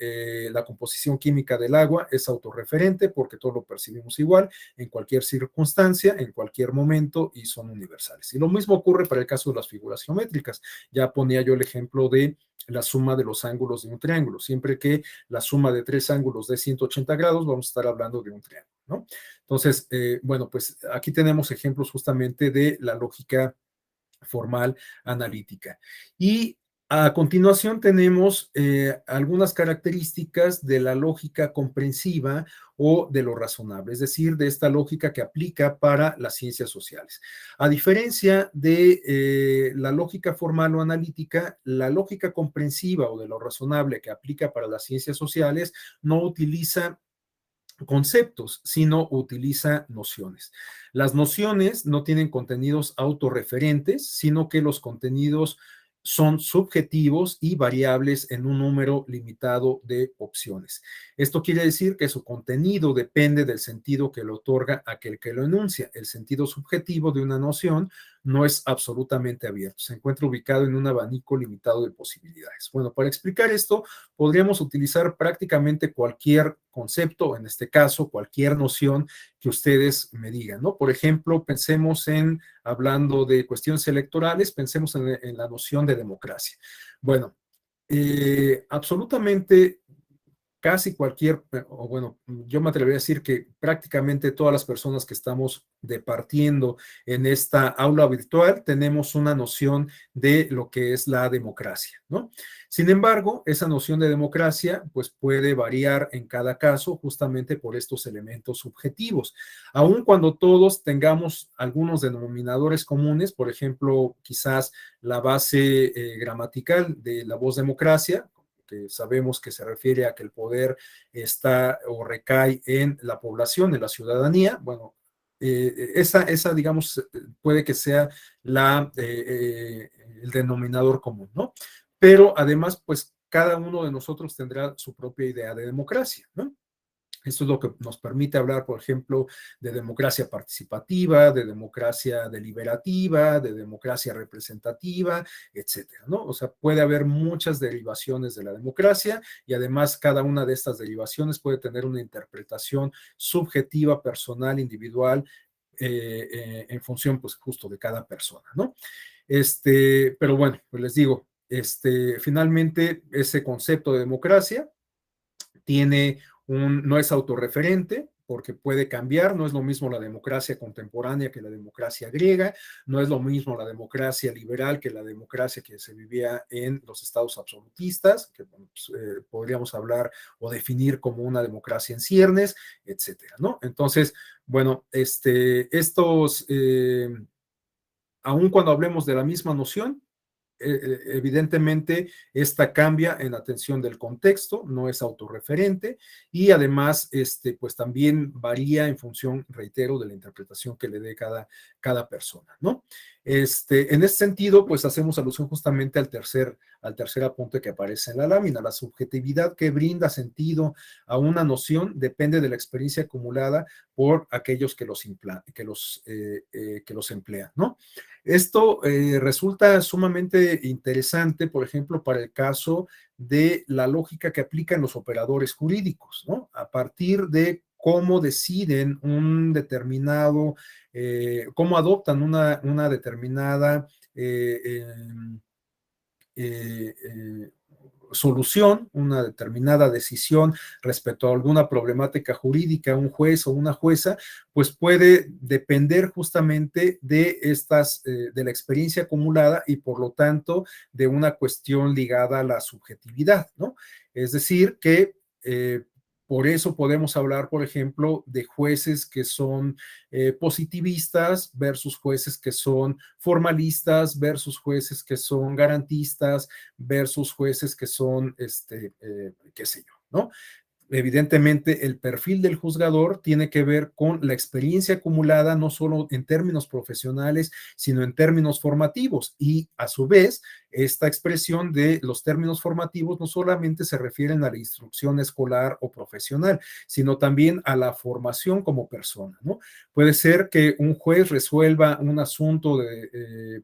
la composición química del agua es autorreferente porque todo lo percibimos igual en cualquier circunstancia, en cualquier momento y son universales. Y lo mismo ocurre para el caso de las figuras geométricas. Ya ponía yo el ejemplo de la suma de los ángulos de un triángulo. Siempre que la suma de tres ángulos de 180 grados, vamos a estar hablando de un triángulo, ¿no? Entonces, bueno, pues aquí tenemos ejemplos justamente de la lógica formal analítica. Y a continuación tenemos algunas características de la lógica comprensiva o de lo razonable, es decir, de esta lógica que aplica para las ciencias sociales. A diferencia de la lógica formal o analítica, la lógica comprensiva o de lo razonable que aplica para las ciencias sociales no utiliza conceptos, sino utiliza nociones. Las nociones no tienen contenidos autorreferentes, sino que los contenidos son subjetivos y variables en un número limitado de opciones. Esto quiere decir que su contenido depende del sentido que le otorga aquel que lo enuncia. El sentido subjetivo de una noción no es absolutamente abierto, se encuentra ubicado en un abanico limitado de posibilidades. Bueno, para explicar esto, podríamos utilizar prácticamente cualquier concepto, en este caso, cualquier noción que ustedes me digan, ¿no? Por ejemplo, pensemos hablando de cuestiones electorales, pensemos en la noción de democracia. Bueno, absolutamente casi cualquier, o bueno, yo me atrevería a decir que prácticamente todas las personas que estamos departiendo en esta aula virtual tenemos una noción de lo que es la democracia, ¿no? Sin embargo, esa noción de democracia pues puede variar en cada caso justamente por estos elementos subjetivos. Aun cuando todos tengamos algunos denominadores comunes, por ejemplo, quizás la base gramatical de la voz democracia, que sabemos que se refiere a que el poder está o recae en la población, en la ciudadanía. Bueno, digamos, puede que sea el denominador común, ¿no? Pero además, pues cada uno de nosotros tendrá su propia idea de democracia, ¿no? Esto es lo que nos permite hablar, por ejemplo, de democracia participativa, de democracia deliberativa, de democracia representativa, etcétera, ¿no? O sea, puede haber muchas derivaciones de la democracia y además cada una de estas derivaciones puede tener una interpretación subjetiva, personal, individual, en función, pues, justo de cada persona, ¿no? Pero bueno, pues les digo, finalmente ese concepto de democracia no es autorreferente porque puede cambiar, no es lo mismo la democracia contemporánea que la democracia griega, no es lo mismo la democracia liberal que la democracia que se vivía en los estados absolutistas, que bueno, pues, podríamos hablar o definir como una democracia en ciernes, etcétera, ¿no? Entonces, bueno, aun cuando hablemos de la misma noción, evidentemente esta cambia en atención del contexto, no es autorreferente y además pues también varía en función, reitero, de la interpretación que le dé cada persona, ¿no? En ese sentido, pues hacemos alusión justamente al tercer apunte que aparece en la lámina. La subjetividad que brinda sentido a una noción depende de la experiencia acumulada por aquellos que los emplean, ¿no? Esto resulta sumamente interesante, por ejemplo, para el caso de la lógica que aplican los operadores jurídicos, ¿no? A partir de cómo deciden cómo adoptan una determinada eh, eh, solución, una determinada decisión respecto a alguna problemática jurídica, un juez o una jueza, pues puede depender justamente de la experiencia acumulada y por lo tanto de una cuestión ligada a la subjetividad, ¿no? Es decir, que por eso podemos hablar, por ejemplo, de jueces que son positivistas versus jueces que son formalistas versus jueces que son garantistas versus jueces que son, qué sé yo, ¿no? Evidentemente, el perfil del juzgador tiene que ver con la experiencia acumulada, no solo en términos profesionales, sino en términos formativos. Y a su vez, esta expresión de los términos formativos no solamente se refieren a la instrucción escolar o profesional, sino también a la formación como persona, ¿no? Puede ser que un juez resuelva un asunto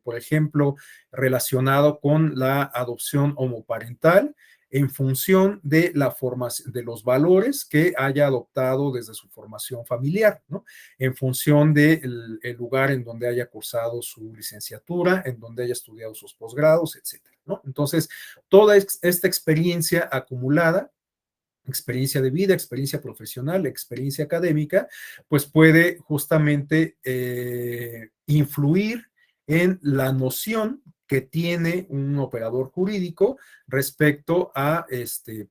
por ejemplo, relacionado con la adopción homoparental en función de la formación, de los valores que haya adoptado desde su formación familiar, ¿no? En función del lugar en donde haya cursado su licenciatura, en donde haya estudiado sus posgrados, etcétera, ¿no? Entonces, toda esta experiencia acumulada, experiencia de vida, experiencia profesional, experiencia académica, pues puede justamente influir en la noción que tiene un operador jurídico respecto a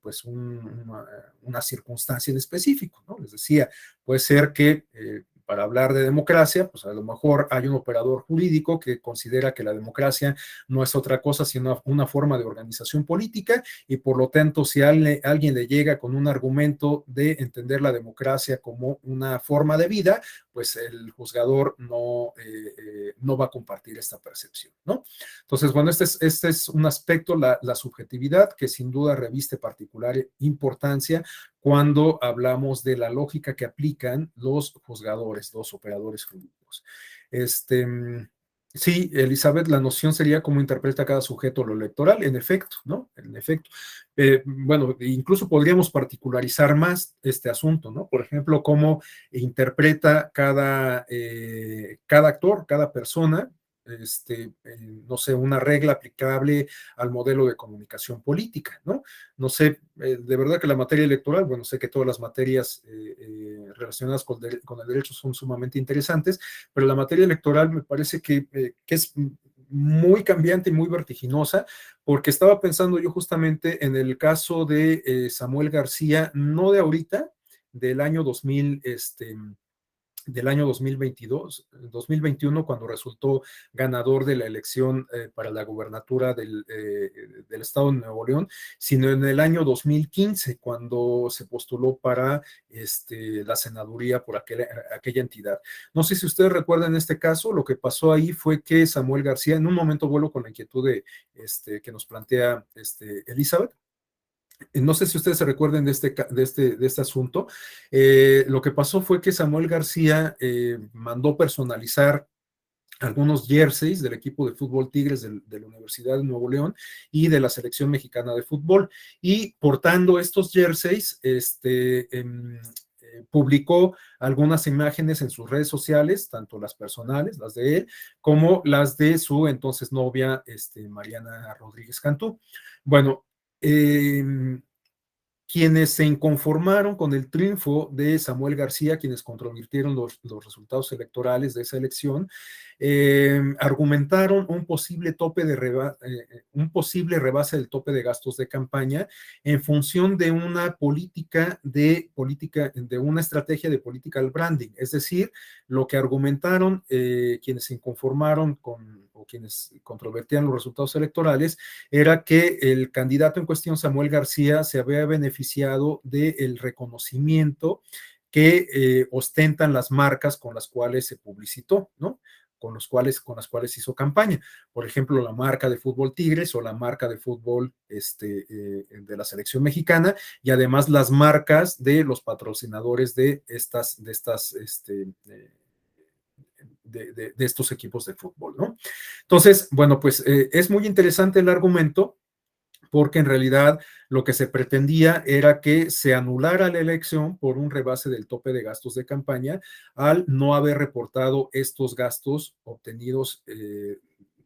pues una circunstancia en específico, ¿no? Les decía, puede ser que para hablar de democracia, pues a lo mejor hay un operador jurídico que considera que la democracia no es otra cosa sino una forma de organización política y por lo tanto si alguien le llega con un argumento de entender la democracia como una forma de vida, pues el juzgador no va a compartir esta percepción, ¿no? Entonces, bueno, este es un aspecto, la subjetividad, que sin duda reviste particular importancia cuando hablamos de la lógica que aplican los juzgadores, los operadores jurídicos. Sí, Elizabeth, la noción sería cómo interpreta cada sujeto lo electoral, en efecto, ¿no? En efecto. Bueno, incluso podríamos particularizar más este asunto, ¿no? Por ejemplo, cómo interpreta cada actor, cada persona, no sé, una regla aplicable al modelo de comunicación política, ¿no? No sé, de verdad que la materia electoral, bueno, sé que todas las materias relacionadas con el derecho son sumamente interesantes, pero la materia electoral me parece que es muy cambiante y muy vertiginosa, porque estaba pensando yo justamente en el caso de Samuel García, no de ahorita, del año 2000, del año 2021, cuando resultó ganador de la elección para la gubernatura del estado de Nuevo León, sino en el año 2015, cuando se postuló para la senaduría por aquella entidad. No sé si ustedes recuerdan este caso, lo que pasó ahí fue que Samuel García, en un momento vuelo con la inquietud que nos plantea Elizabeth. No sé si ustedes se recuerden de este asunto. Lo que pasó fue que Samuel García mandó personalizar algunos jerseys del equipo de fútbol Tigres de la Universidad de Nuevo León y de la selección mexicana de fútbol. Y portando estos jerseys, publicó algunas imágenes en sus redes sociales, tanto las personales, las de él, como las de su entonces novia, Mariana Rodríguez Cantú. Bueno, quienes se inconformaron con el triunfo de Samuel García, quienes controvirtieron los resultados electorales de esa elección, argumentaron un posible un posible rebase del tope de gastos de campaña en función de una de una estrategia de political branding. Es decir, lo que argumentaron quienes se inconformaron o quienes controvertían los resultados electorales era que el candidato en cuestión, Samuel García, se había beneficiado del reconocimiento que ostentan las marcas con las cuales se publicitó, ¿no? Con las cuales hizo campaña. Por ejemplo, la marca de fútbol Tigres o la marca de fútbol de la selección mexicana, y además las marcas de los patrocinadores de estos equipos de fútbol, ¿no? Entonces, bueno, pues es muy interesante el argumento, porque en realidad lo que se pretendía era que se anulara la elección por un rebase del tope de gastos de campaña al no haber reportado estos gastos obtenidos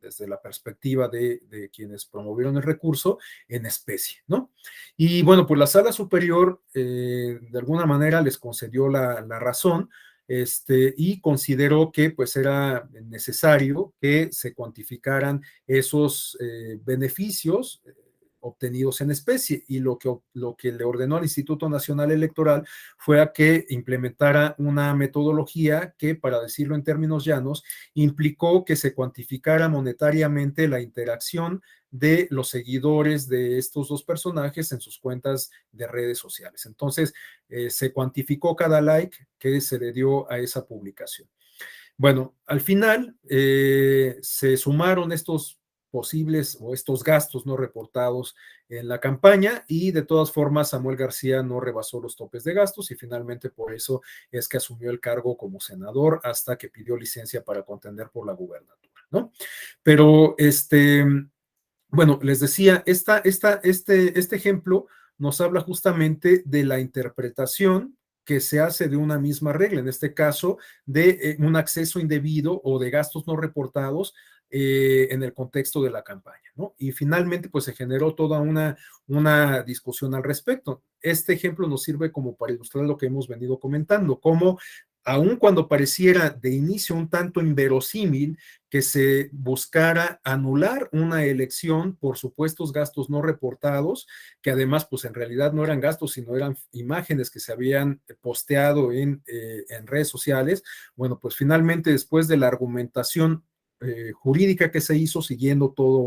desde la perspectiva de quienes promovieron el recurso en especie, ¿no? Y bueno, pues la sala superior de alguna manera les concedió la razón, y consideró que pues era necesario que se cuantificaran esos beneficios obtenidos en especie, y lo que le ordenó al Instituto Nacional Electoral fue a que implementara una metodología que, para decirlo en términos llanos, implicó que se cuantificara monetariamente la interacción de los seguidores de estos dos personajes en sus cuentas de redes sociales. Entonces, se cuantificó cada like que se le dio a esa publicación. Bueno, al final se sumaron estos posibles o estos gastos no reportados en la campaña, y de todas formas Samuel García no rebasó los topes de gastos, y finalmente por eso es que asumió el cargo como senador hasta que pidió licencia para contender por la gubernatura, ¿no? Pero bueno, les decía, este ejemplo nos habla justamente de la interpretación que se hace de una misma regla, en este caso de un acceso indebido o de gastos no reportados en el contexto de la campaña, ¿no? Y finalmente, pues se generó toda una discusión al respecto. Este ejemplo nos sirve como para ilustrar lo que hemos venido comentando, cómo aun cuando pareciera de inicio un tanto inverosímil que se buscara anular una elección por supuestos gastos no reportados, que además pues en realidad no eran gastos, sino eran imágenes que se habían posteado en redes sociales. Bueno, pues finalmente, después de la argumentación jurídica que se hizo, siguiendo todo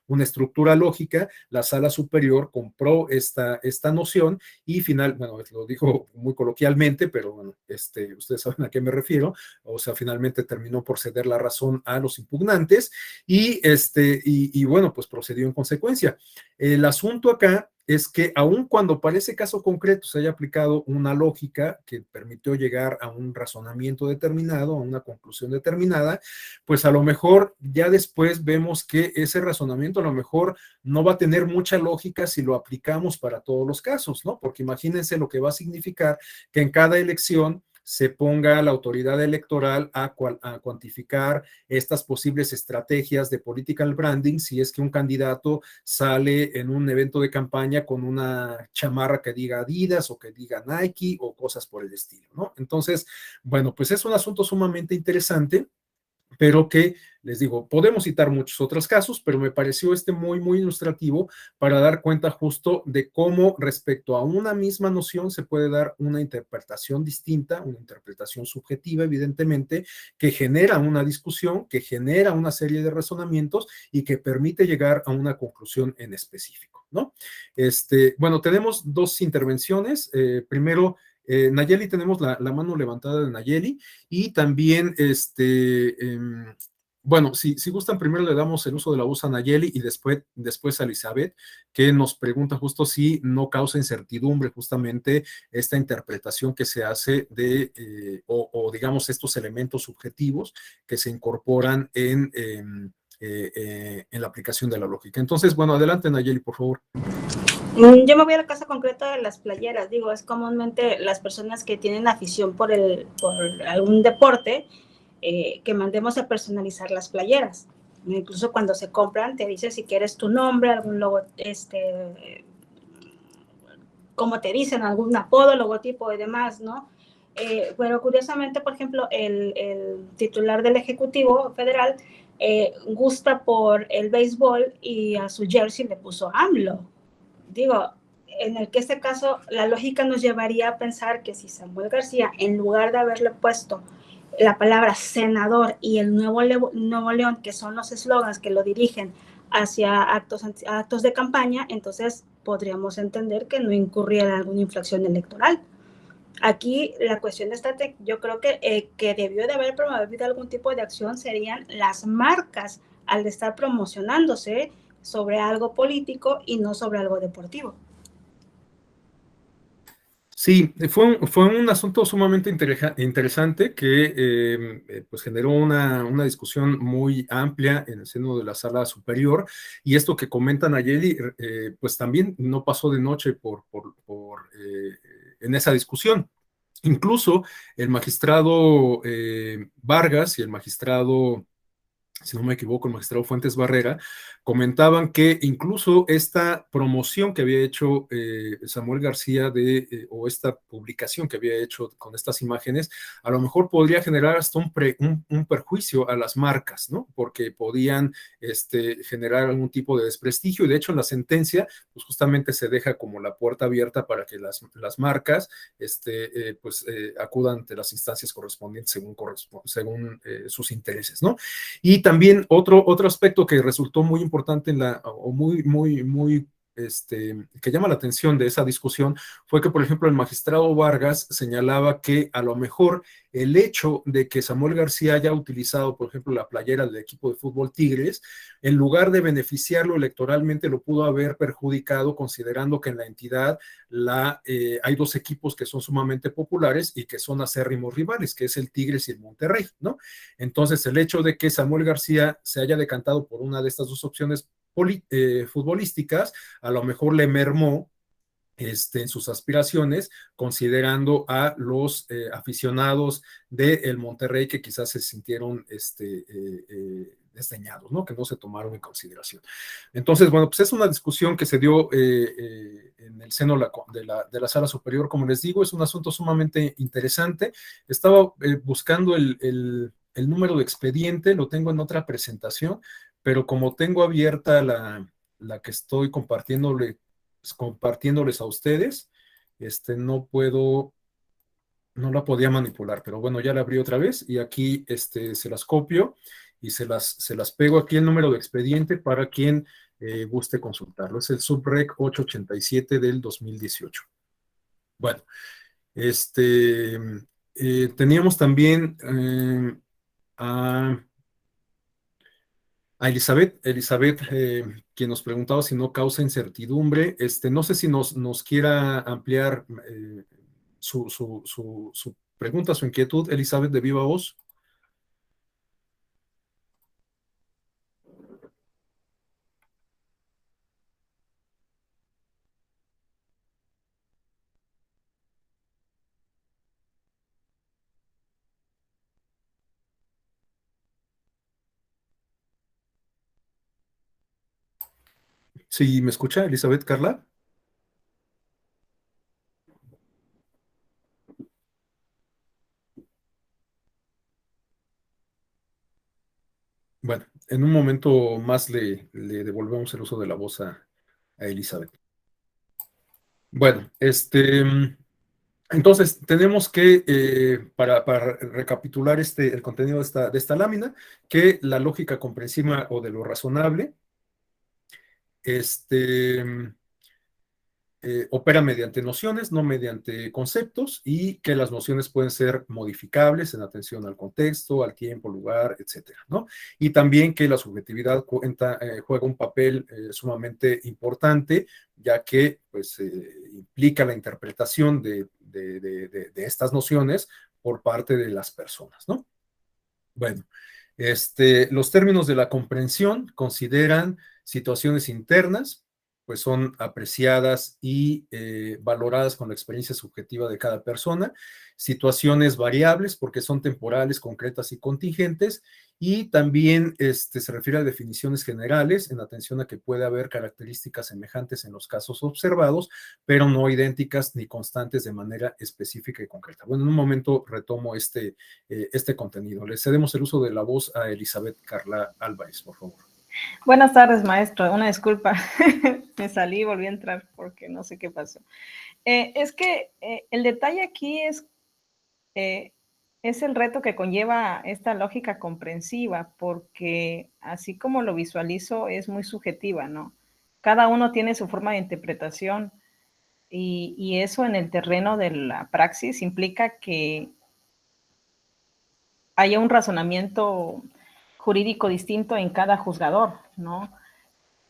una estructura lógica, la sala superior compró esta noción y bueno, lo dijo muy coloquialmente, pero bueno, ustedes saben a qué me refiero. O sea, finalmente terminó por ceder la razón a los impugnantes y bueno, pues procedió en consecuencia. El asunto acá es que aun cuando para ese caso concreto se haya aplicado una lógica que permitió llegar a un razonamiento determinado, a una conclusión determinada, pues a lo mejor ya después vemos que ese razonamiento a lo mejor no va a tener mucha lógica si lo aplicamos para todos los casos, ¿no? Porque imagínense lo que va a significar que en cada elección se ponga la autoridad electoral a cuantificar estas posibles estrategias de political branding si es que un candidato sale en un evento de campaña con una chamarra que diga Adidas o que diga Nike o cosas por el estilo, ¿no? Entonces, bueno, pues es un asunto sumamente interesante, pero que, les digo, podemos citar muchos otros casos, pero me pareció muy, muy ilustrativo para dar cuenta justo de cómo respecto a una misma noción se puede dar una interpretación distinta, una interpretación subjetiva, evidentemente, que genera una discusión, que genera una serie de razonamientos y que permite llegar a una conclusión en específico, ¿no? Bueno, tenemos dos intervenciones. Primero, Nayeli, tenemos la mano levantada de Nayeli, y también, bueno, si gustan, primero le damos el uso de la voz a Nayeli y después a Elizabeth, que nos pregunta justo si no causa incertidumbre justamente esta interpretación que se hace o digamos, estos elementos subjetivos que se incorporan en la aplicación de la lógica. Entonces, bueno, adelante, Nayeli, por favor. Yo me voy al caso concreto de las playeras. Digo, es comúnmente las personas que tienen afición por algún deporte que mandemos a personalizar las playeras. Incluso cuando se compran, te dice si quieres tu nombre, algún logo, como te dicen, algún apodo, logotipo y demás, ¿no? Pero curiosamente, por ejemplo, el titular del Ejecutivo Federal gusta por el béisbol y a su jersey le puso AMLO. Digo, en el que este caso la lógica nos llevaría a pensar que si Samuel García, en lugar de haberle puesto la palabra senador y el Nuevo León, que son los eslogans que lo dirigen hacia actos de campaña, entonces podríamos entender que no incurría en alguna infracción electoral. Aquí la cuestión está, yo creo que debió de haber promovido algún tipo de acción serían las marcas al estar promocionándose sobre algo político y no sobre algo deportivo. Sí, fue un asunto sumamente interesante que pues generó una discusión muy amplia en el seno de la sala superior, y esto que comentan Nayeli, pues también no pasó de noche en esa discusión. Incluso el magistrado Vargas y el magistrado, si no me equivoco, el magistrado Fuentes Barrera, comentaban que incluso esta promoción que había hecho Samuel García o esta publicación que había hecho con estas imágenes, a lo mejor podría generar hasta un perjuicio a las marcas, ¿no? Porque podían generar algún tipo de desprestigio, y de hecho en la sentencia, pues justamente se deja como la puerta abierta para que las marcas acudan ante las instancias correspondientes según sus intereses, ¿no? Y también otro aspecto que resultó muy importante o muy que llama la atención de esa discusión fue que, por ejemplo, el magistrado Vargas señalaba que a lo mejor el hecho de que Samuel García haya utilizado, por ejemplo, la playera del equipo de fútbol Tigres, en lugar de beneficiarlo electoralmente, lo pudo haber perjudicado, considerando que en la entidad hay dos equipos que son sumamente populares y que son acérrimos rivales, que es el Tigres y el Monterrey, ¿no? Entonces, el hecho de que Samuel García se haya decantado por una de estas dos opciones futbolísticas, a lo mejor le mermó en sus aspiraciones, considerando a los aficionados del Monterrey que quizás se sintieron desdeñados, ¿no? Que no se tomaron en consideración. Entonces, bueno, pues es una discusión que se dio en el seno de la sala superior, como les digo, es un asunto sumamente interesante. Estaba buscando el número de expediente, lo tengo en otra presentación, pero como tengo abierta la que estoy compartiéndoles a ustedes, no la podía manipular, pero bueno, ya la abrí otra vez y aquí se las copio y se las pego aquí el número de expediente para quien guste consultarlo. Es el Subrec 887 del 2018. Bueno, teníamos también a Elizabeth, quien nos preguntaba si no causa incertidumbre. No sé si nos quiera ampliar su pregunta, su inquietud, Elizabeth, de viva voz. ¿Sí me escucha, Elizabeth Carla? Bueno, en un momento más le devolvemos el uso de la voz a Elizabeth. Bueno, entonces tenemos que, para recapitular el contenido de esta lámina, que la lógica comprensiva o de lo razonable, opera mediante nociones, no mediante conceptos, y que las nociones pueden ser modificables en atención al contexto, al tiempo, lugar, etcétera, ¿no? Y también que la subjetividad juega un papel sumamente importante, ya que pues, implica la interpretación de estas nociones por parte de las personas, ¿no? Bueno, los términos de la comprensión consideran situaciones internas, pues son apreciadas y valoradas con la experiencia subjetiva de cada persona, situaciones variables porque son temporales, concretas y contingentes, y también se refiere a definiciones generales en atención a que puede haber características semejantes en los casos observados, pero no idénticas ni constantes de manera específica y concreta. Bueno, en un momento retomo este contenido. Le cedemos el uso de la voz a Elizabeth Carla Álvarez, por favor. Buenas tardes, maestro. Una disculpa. Me salí y volví a entrar porque no sé qué pasó. Es que el detalle aquí es el reto que conlleva esta lógica comprensiva, porque así como lo visualizo, es muy subjetiva, ¿no? Cada uno tiene su forma de interpretación y eso en el terreno de la praxis implica que haya un razonamiento jurídico distinto en cada juzgador, ¿no?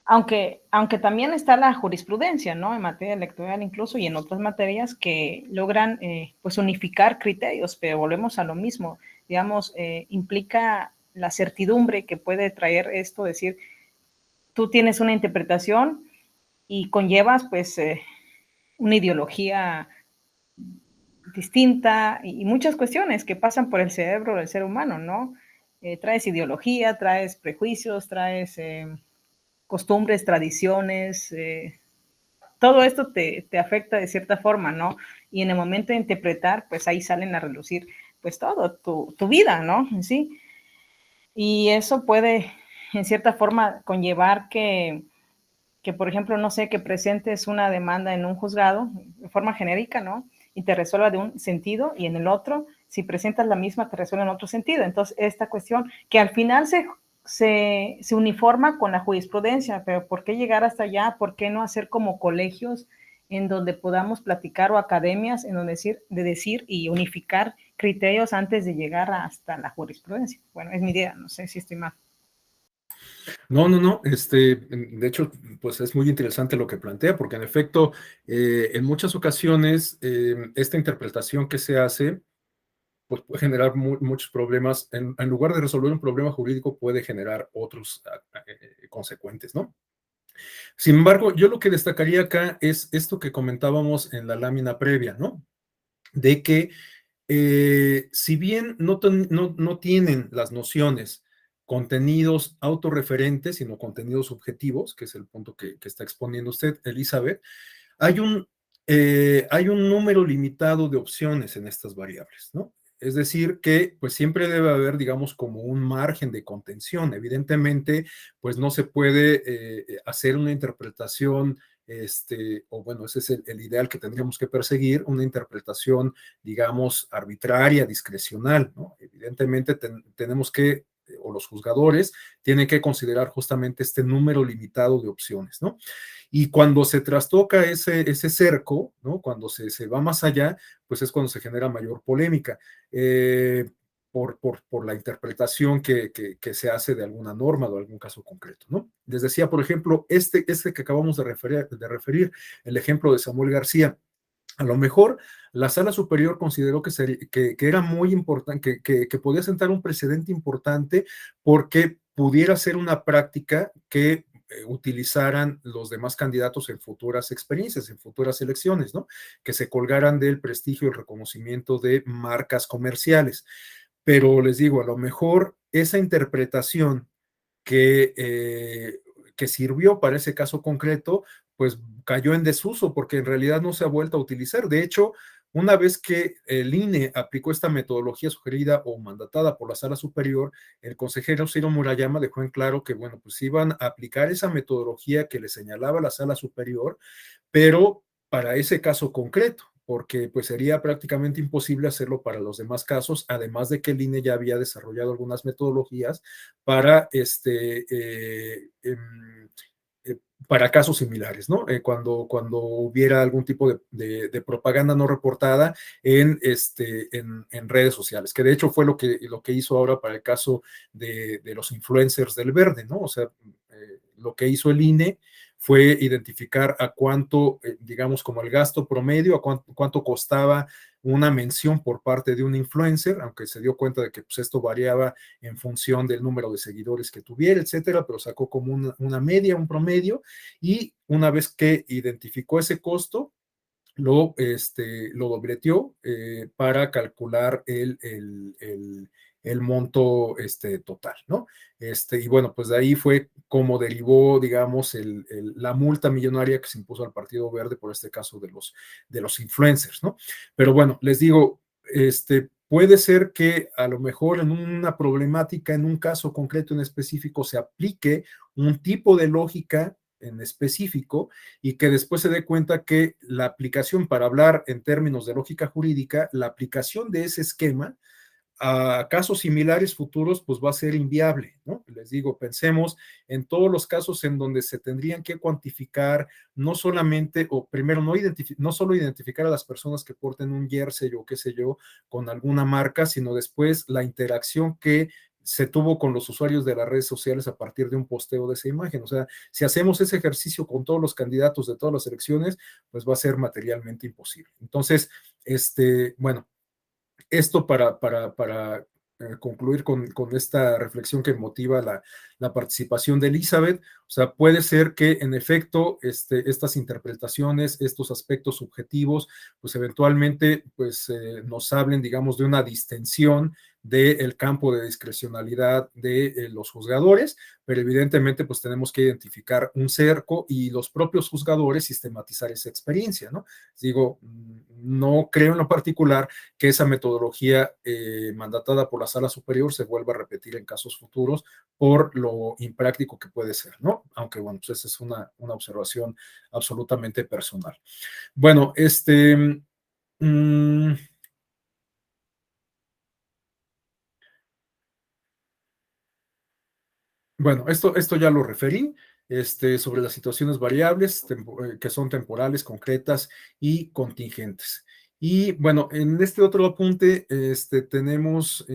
Aunque también está la jurisprudencia, ¿no? En materia electoral incluso y en otras materias que logran pues unificar criterios, pero volvemos a lo mismo, digamos, implica la certidumbre que puede traer esto, decir, tú tienes una interpretación y conllevas pues una ideología distinta y muchas cuestiones que pasan por el cerebro del ser humano, ¿no? Traes ideología, traes prejuicios, traes costumbres, tradiciones, todo esto te afecta de cierta forma, ¿no? Y en el momento de interpretar, pues ahí salen a relucir, pues todo, tu vida, ¿no? Sí. Y eso puede, en cierta forma, conllevar que, por ejemplo, no sé, que presentes una demanda en un juzgado de forma genérica, ¿no? Y te resuelva de un sentido y en el otro, si presentas la misma, te resuelve en otro sentido. Entonces, esta cuestión que al final se uniforma con la jurisprudencia, pero ¿por qué llegar hasta allá? ¿Por qué no hacer como colegios en donde podamos platicar o academias en donde decir y unificar criterios antes de llegar hasta la jurisprudencia? Bueno, es mi idea, no sé si estoy mal. No, de hecho, pues es muy interesante lo que plantea, porque en efecto, en muchas ocasiones, esta interpretación que se hace, pues puede generar muchos problemas. En lugar de resolver un problema jurídico, puede generar otros consecuentes, ¿no? Sin embargo, yo lo que destacaría acá es esto que comentábamos en la lámina previa, ¿no? De que si bien no tienen las nociones contenidos autorreferentes, sino contenidos subjetivos, que es el punto que está exponiendo usted, Elizabeth, hay hay un número limitado de opciones en estas variables, ¿no? Es decir, que pues siempre debe haber, digamos, como un margen de contención. Evidentemente, pues no se puede hacer una interpretación, o bueno, ese es el ideal que tendríamos que perseguir, una interpretación, digamos, arbitraria, discrecional, ¿no? Evidentemente tenemos que, o los juzgadores tienen que considerar justamente este número limitado de opciones, ¿no? Y cuando se trastoca ese cerco, ¿no? Cuando se va más allá, pues es cuando se genera mayor polémica por la interpretación que se hace de alguna norma o de algún caso concreto, ¿no? Les decía, por ejemplo, este que acabamos de referir, el ejemplo de Samuel García. A lo mejor la sala superior consideró que era muy importante, que podía sentar un precedente importante porque pudiera ser una práctica que utilizaran los demás candidatos en futuras experiencias, en futuras elecciones, ¿no? Que se colgaran del prestigio y el reconocimiento de marcas comerciales. Pero les digo, a lo mejor esa interpretación que sirvió para ese caso concreto, pues cayó en desuso porque en realidad no se ha vuelto a utilizar. De hecho, una vez que el INE aplicó esta metodología sugerida o mandatada por la Sala Superior, el consejero Ciro Murayama dejó en claro que, bueno, pues iban a aplicar esa metodología que le señalaba la Sala Superior, pero para ese caso concreto, porque pues sería prácticamente imposible hacerlo para los demás casos, además de que el INE ya había desarrollado algunas metodologías para para casos similares, ¿no? Cuando hubiera algún tipo de propaganda no reportada en redes sociales, que de hecho fue lo que hizo ahora para el caso de los influencers del verde, ¿no? O sea, lo que hizo el INE fue identificar a cuánto, digamos, como el gasto promedio, a cuánto costaba una mención por parte de un influencer, aunque se dio cuenta de que pues, esto variaba en función del número de seguidores que tuviera, etcétera, pero sacó como una media, un promedio, y una vez que identificó ese costo, lo dobleteó para calcular el monto total, ¿no? Y bueno, pues de ahí fue como derivó, digamos, la multa millonaria que se impuso al Partido Verde por este caso de los influencers, ¿no? Pero bueno, les digo, puede ser que a lo mejor en una problemática, en un caso concreto en específico, se aplique un tipo de lógica en específico y que después se dé cuenta que la aplicación, para hablar en términos de lógica jurídica, la aplicación de ese esquema a casos similares futuros, pues va a ser inviable, ¿no? Les digo, pensemos en todos los casos en donde se tendrían que cuantificar, no solamente, o primero, no solo identificar a las personas que porten un jersey o qué sé yo, con alguna marca, sino después la interacción que se tuvo con los usuarios de las redes sociales a partir de un posteo de esa imagen. O sea, si hacemos ese ejercicio con todos los candidatos de todas las elecciones, pues va a ser materialmente imposible. Entonces, bueno, esto para concluir con esta reflexión que motiva la participación de Elizabeth. O sea, puede ser que en efecto estas interpretaciones, estos aspectos subjetivos, pues eventualmente pues, nos hablen, digamos, de una distensión del campo de discrecionalidad de los juzgadores, pero evidentemente pues tenemos que identificar un cerco y los propios juzgadores sistematizar esa experiencia, ¿no? Digo, no creo en lo particular que esa metodología mandatada por la sala superior se vuelva a repetir en casos futuros por lo impráctico que puede ser, ¿no? Aunque bueno, pues esa es una observación absolutamente personal. Bueno, bueno, esto ya lo referí, sobre las situaciones variables que son temporales, concretas y contingentes. Y bueno, en este otro apunte tenemos,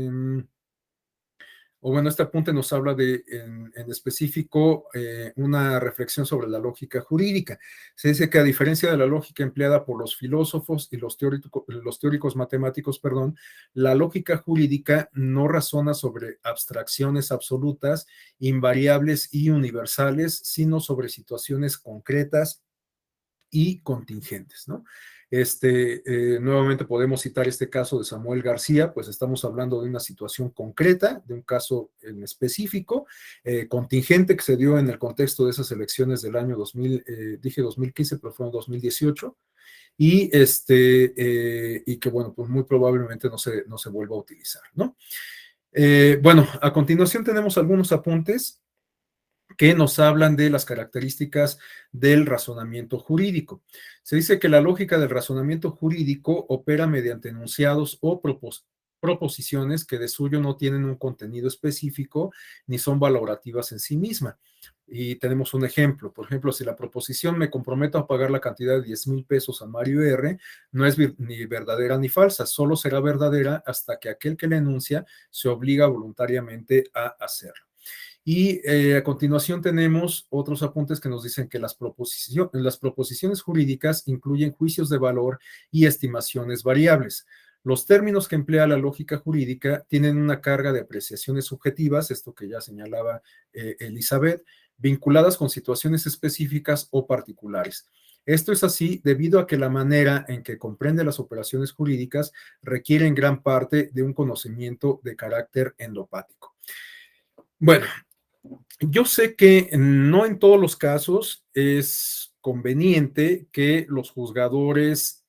o bueno, este apunte nos habla de, en específico, una reflexión sobre la lógica jurídica. Se dice que a diferencia de la lógica empleada por los filósofos y los teóricos matemáticos, perdón, la lógica jurídica no razona sobre abstracciones absolutas, invariables y universales, sino sobre situaciones concretas y contingentes, ¿no? Nuevamente podemos citar este caso de Samuel García, pues estamos hablando de una situación concreta, de un caso en específico, contingente que se dio en el contexto de esas elecciones del año 2000, dije 2015, pero fue en 2018, y que bueno, pues muy probablemente no se vuelva a utilizar, ¿no? Bueno, a continuación tenemos algunos apuntes que nos hablan de las características del razonamiento jurídico. Se dice que la lógica del razonamiento jurídico opera mediante enunciados o proposiciones que de suyo no tienen un contenido específico ni son valorativas en sí misma. Y tenemos un ejemplo. Por ejemplo, si la proposición me comprometo a pagar la cantidad de 10,000 pesos a Mario R., no es ni verdadera ni falsa, solo será verdadera hasta que aquel que la enuncia se obliga voluntariamente a hacerlo. Y a continuación tenemos otros apuntes que nos dicen que las proposiciones jurídicas incluyen juicios de valor y estimaciones variables. Los términos que emplea la lógica jurídica tienen una carga de apreciaciones subjetivas, esto que ya señalaba Elizabeth, vinculadas con situaciones específicas o particulares. Esto es así debido a que la manera en que comprende las operaciones jurídicas requiere en gran parte de un conocimiento de carácter endopático. Bueno, yo sé que no en todos los casos es conveniente que los juzgadores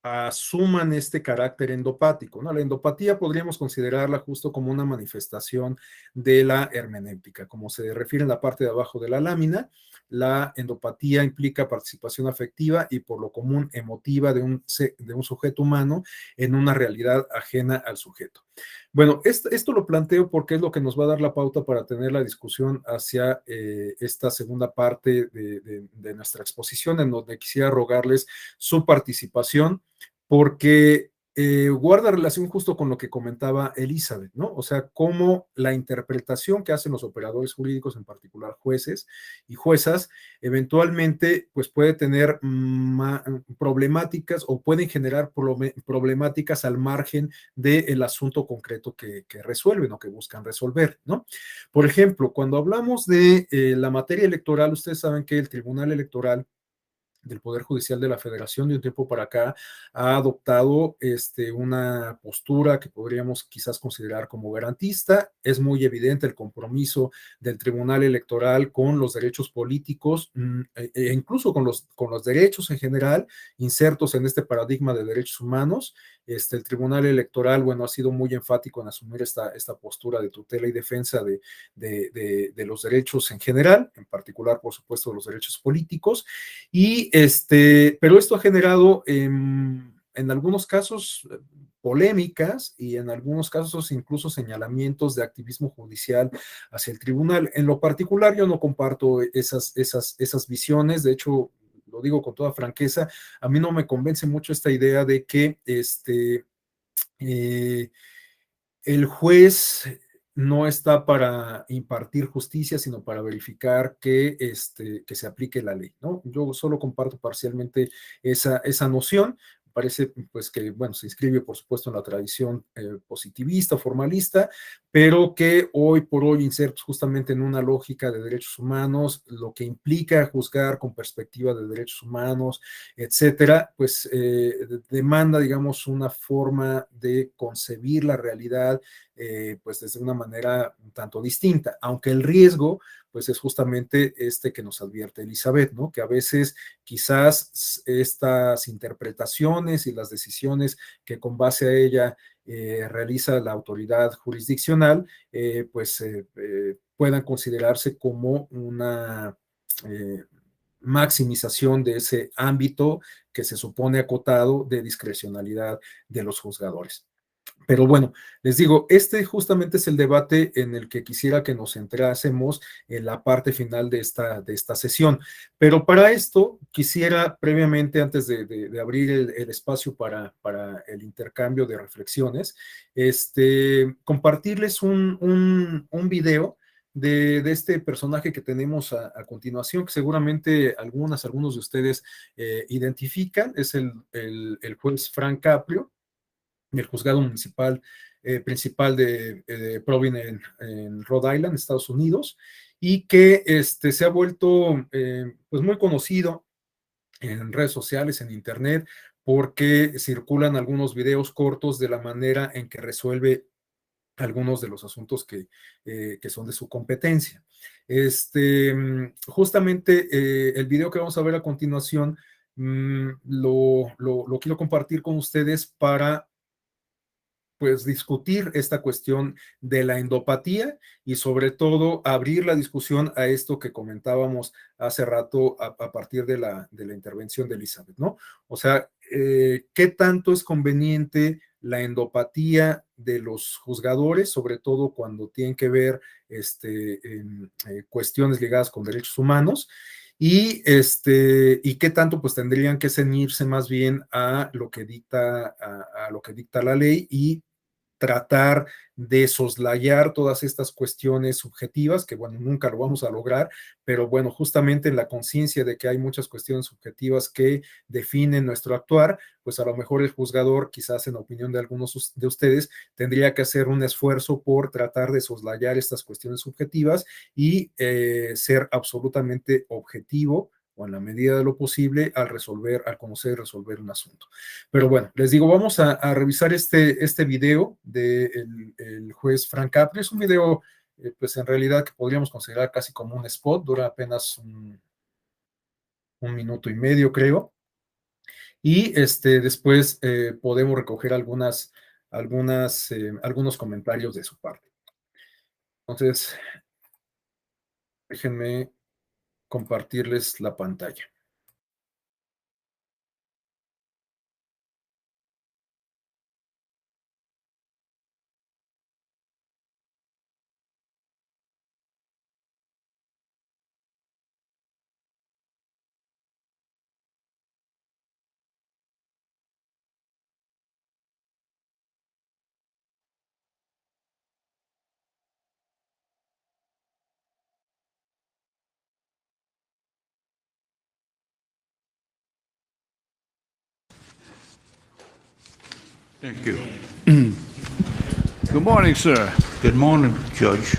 asuman este carácter endopático, ¿no? La endopatía podríamos considerarla justo como una manifestación de la hermenéutica, como se refiere en la parte de abajo de la lámina. La endopatía implica participación afectiva y por lo común emotiva de un sujeto humano en una realidad ajena al sujeto. Bueno, esto lo planteo porque es lo que nos va a dar la pauta para tener la discusión hacia esta segunda parte de nuestra exposición, en donde quisiera rogarles su participación, porque guarda relación justo con lo que comentaba Elizabeth, ¿no? O sea, cómo la interpretación que hacen los operadores jurídicos, en particular jueces y juezas, eventualmente pues puede tener problemáticas o pueden generar problemáticas al margen del asunto concreto que resuelven o que buscan resolver, ¿no? Por ejemplo, cuando hablamos de la materia electoral, ustedes saben que el Tribunal Electoral del Poder Judicial de la Federación de un tiempo para acá ha adoptado una postura que podríamos quizás considerar como garantista. Es muy evidente el compromiso del Tribunal Electoral con los derechos políticos e incluso con los derechos en general insertos en este paradigma de derechos humanos. El Tribunal Electoral, bueno, ha sido muy enfático en asumir esta postura de tutela y defensa de los derechos en general, en particular, por supuesto, de los derechos políticos. Y pero esto ha generado en algunos casos polémicas y en algunos casos incluso señalamientos de activismo judicial hacia el tribunal. En lo particular, yo no comparto esas visiones. De hecho, lo digo con toda franqueza, a mí no me convence mucho esta idea de que eh, el juez no está para impartir justicia, sino para verificar que se aplique la ley, ¿no? Yo solo comparto parcialmente esa noción. Parece pues que, bueno, se inscribe por supuesto en la tradición positivista, formalista, pero que hoy por hoy insertos justamente en una lógica de derechos humanos, lo que implica juzgar con perspectiva de derechos humanos, etcétera, pues demanda, digamos, una forma de concebir la realidad pues desde una manera un tanto distinta, aunque el riesgo pues es justamente que nos advierte Elizabeth, ¿no? Que a veces quizás estas interpretaciones y las decisiones que con base a ella realiza la autoridad jurisdiccional, puedan considerarse como una maximización de ese ámbito que se supone acotado de discrecionalidad de los juzgadores. Pero bueno, les digo, justamente es el debate en el que quisiera que nos centrásemos en la parte final de esta sesión. Pero para esto, quisiera previamente, antes de abrir el espacio para el intercambio de reflexiones, compartirles un video de este personaje que tenemos a continuación, que seguramente algunos de ustedes identifican. Es el juez Frank Caprio, del juzgado municipal principal de Providence en Rhode Island, Estados Unidos, y que se ha vuelto pues muy conocido en redes sociales, en internet, porque circulan algunos videos cortos de la manera en que resuelve algunos de los asuntos que son de su competencia. Justamente el video que vamos a ver a continuación lo quiero compartir con ustedes para pues discutir esta cuestión de la endopatía y sobre todo abrir la discusión a esto que comentábamos hace rato a partir de la intervención de Elizabeth, ¿no? O sea, ¿qué tanto es conveniente la endopatía de los juzgadores, sobre todo cuando tienen que ver en cuestiones ligadas con derechos humanos? Y qué tanto pues tendrían que ceñirse más bien a lo que dicta, a lo que dicta la ley y tratar de soslayar todas estas cuestiones subjetivas, que bueno, nunca lo vamos a lograr, pero bueno, justamente en la conciencia de que hay muchas cuestiones subjetivas que definen nuestro actuar, pues a lo mejor el juzgador, quizás en opinión de algunos de ustedes, tendría que hacer un esfuerzo por tratar de soslayar estas cuestiones subjetivas y ser absolutamente objetivo o en la medida de lo posible al conocer y resolver un asunto. Pero bueno, les digo, vamos a revisar este video del el juez Frank Capri. Es un video, pues en realidad que podríamos considerar casi como un spot, dura apenas un minuto y medio, creo. Y después podemos recoger algunos comentarios de su parte. Entonces, déjenme compartirles la pantalla. Thank you. Good morning, sir. Good morning, Judge.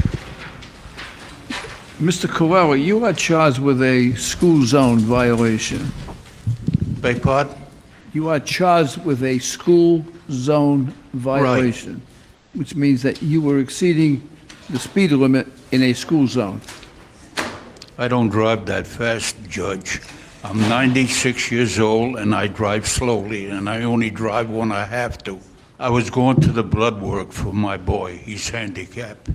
Mr. Colella, you are charged with a school zone violation. Beg pardon? You are charged with a school zone violation, which means that you were exceeding the speed limit in a school zone. I don't drive that fast, Judge. I'm 96 years old and I drive slowly, and I only drive when I have to. I was going to the blood work for my boy. He's handicapped.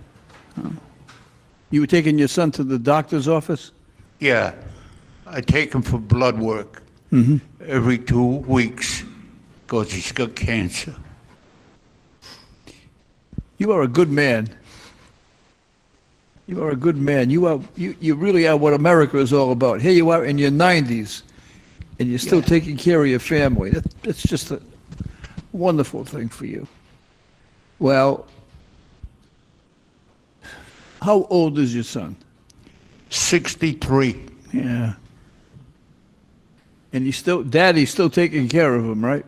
You were taking your son to the doctor's office? Yeah, I take him for blood work every 2 weeks because he's got cancer. You are a good man. You are a good man. You really are what America is all about. Here you are in your 90s, and you're still taking care of your family. That's just a wonderful thing for you. Well, how old is your son? 63. Yeah. And Daddy's still taking care of him, right?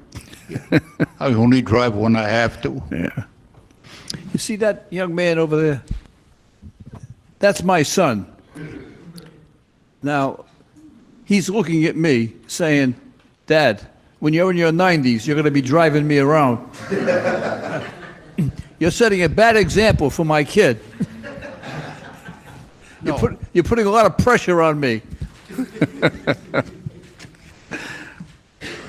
I only drive when I have to. Yeah. You see that young man over there? That's my son. Now, he's looking at me saying, Dad, when you're in your 90s, you're going to be driving me around. You're setting a bad example for my kid. You're putting a lot of pressure on me.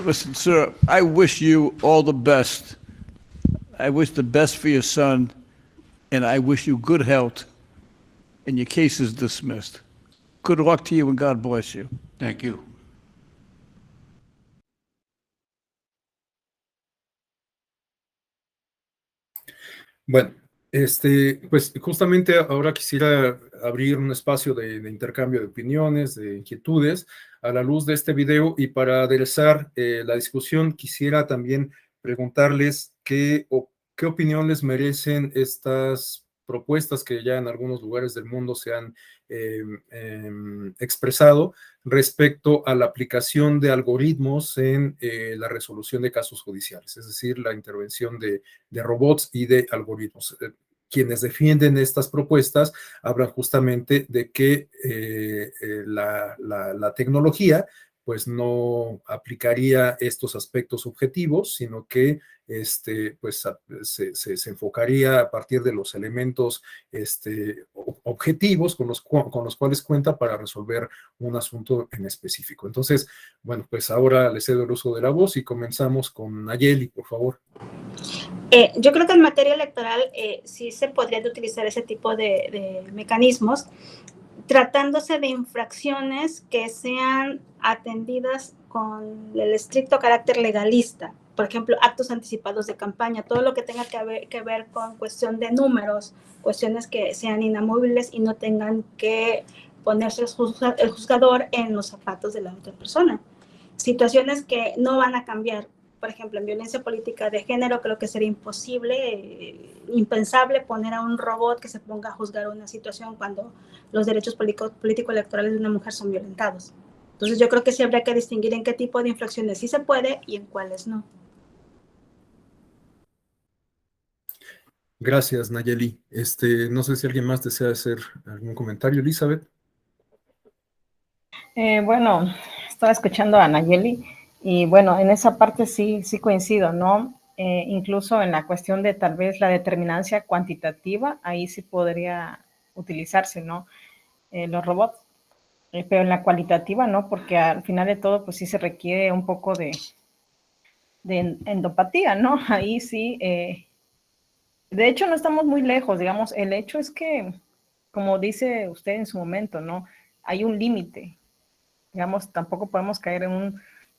Listen, sir, I wish you all the best. I wish the best for your son, and I wish you good health, and your case is dismissed. Good luck to you, and God bless you. Thank you. Bueno, pues justamente ahora quisiera abrir un espacio de intercambio de opiniones, de inquietudes, a la luz de este video, y para aderezar la discusión quisiera también preguntarles qué opinión les merecen estas propuestas que ya en algunos lugares del mundo se han expresado respecto a la aplicación de algoritmos en la resolución de casos judiciales, es decir, la intervención de robots y de algoritmos. Quienes defienden estas propuestas hablan justamente de que la tecnología pues no aplicaría estos aspectos objetivos, sino que pues se enfocaría a partir de los elementos objetivos con los cuales cuenta para resolver un asunto en específico. Entonces, bueno, pues ahora le cedo el uso de la voz y comenzamos con Nayeli, por favor. Yo creo que en materia electoral sí se podrían utilizar ese tipo de mecanismos, tratándose de infracciones que sean atendidas con el estricto carácter legalista. Por ejemplo, actos anticipados de campaña, todo lo que tenga que ver con cuestión de números, cuestiones que sean inamovibles y no tengan que ponerse el juzgador en los zapatos de la otra persona. Situaciones que no van a cambiar. Por ejemplo, en violencia política de género, creo que sería imposible, impensable poner a un robot que se ponga a juzgar una situación cuando los derechos político-electorales de una mujer son violentados. Entonces, yo creo que sí habría que distinguir en qué tipo de infracciones sí se puede y en cuáles no. Gracias, Nayeli. No sé si alguien más desea hacer algún comentario. Elizabeth. Bueno, estaba escuchando a Nayeli. Y bueno, en esa parte sí coincido, ¿no? Incluso en la cuestión de tal vez la determinancia cuantitativa, ahí sí podría utilizarse, ¿no? Los robots, pero en la cualitativa, ¿no? Porque al final de todo, pues sí se requiere un poco de endopatía, ¿no? Ahí sí, de hecho no estamos muy lejos, digamos, el hecho es que, como dice usted en su momento, ¿no? Hay un límite, digamos, tampoco podemos caer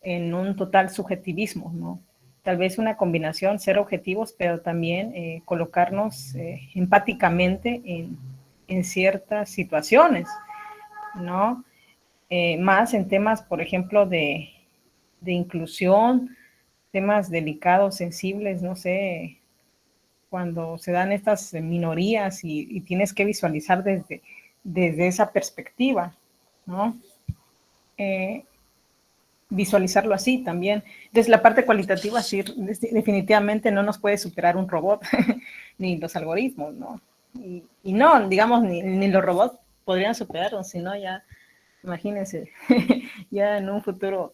en un total subjetivismo, ¿no? Tal vez una combinación, ser objetivos, pero también colocarnos empáticamente en ciertas situaciones, ¿no? Más en temas, por ejemplo, de inclusión, temas delicados, sensibles, no sé, cuando se dan estas minorías y tienes que visualizar desde esa perspectiva, ¿no? visualizarlo así también. Desde la parte cualitativa, sí, definitivamente no nos puede superar un robot, ni los algoritmos, ¿no? Y no, digamos, ni los robots podrían superarnos, sino ya, imagínense, ya en un futuro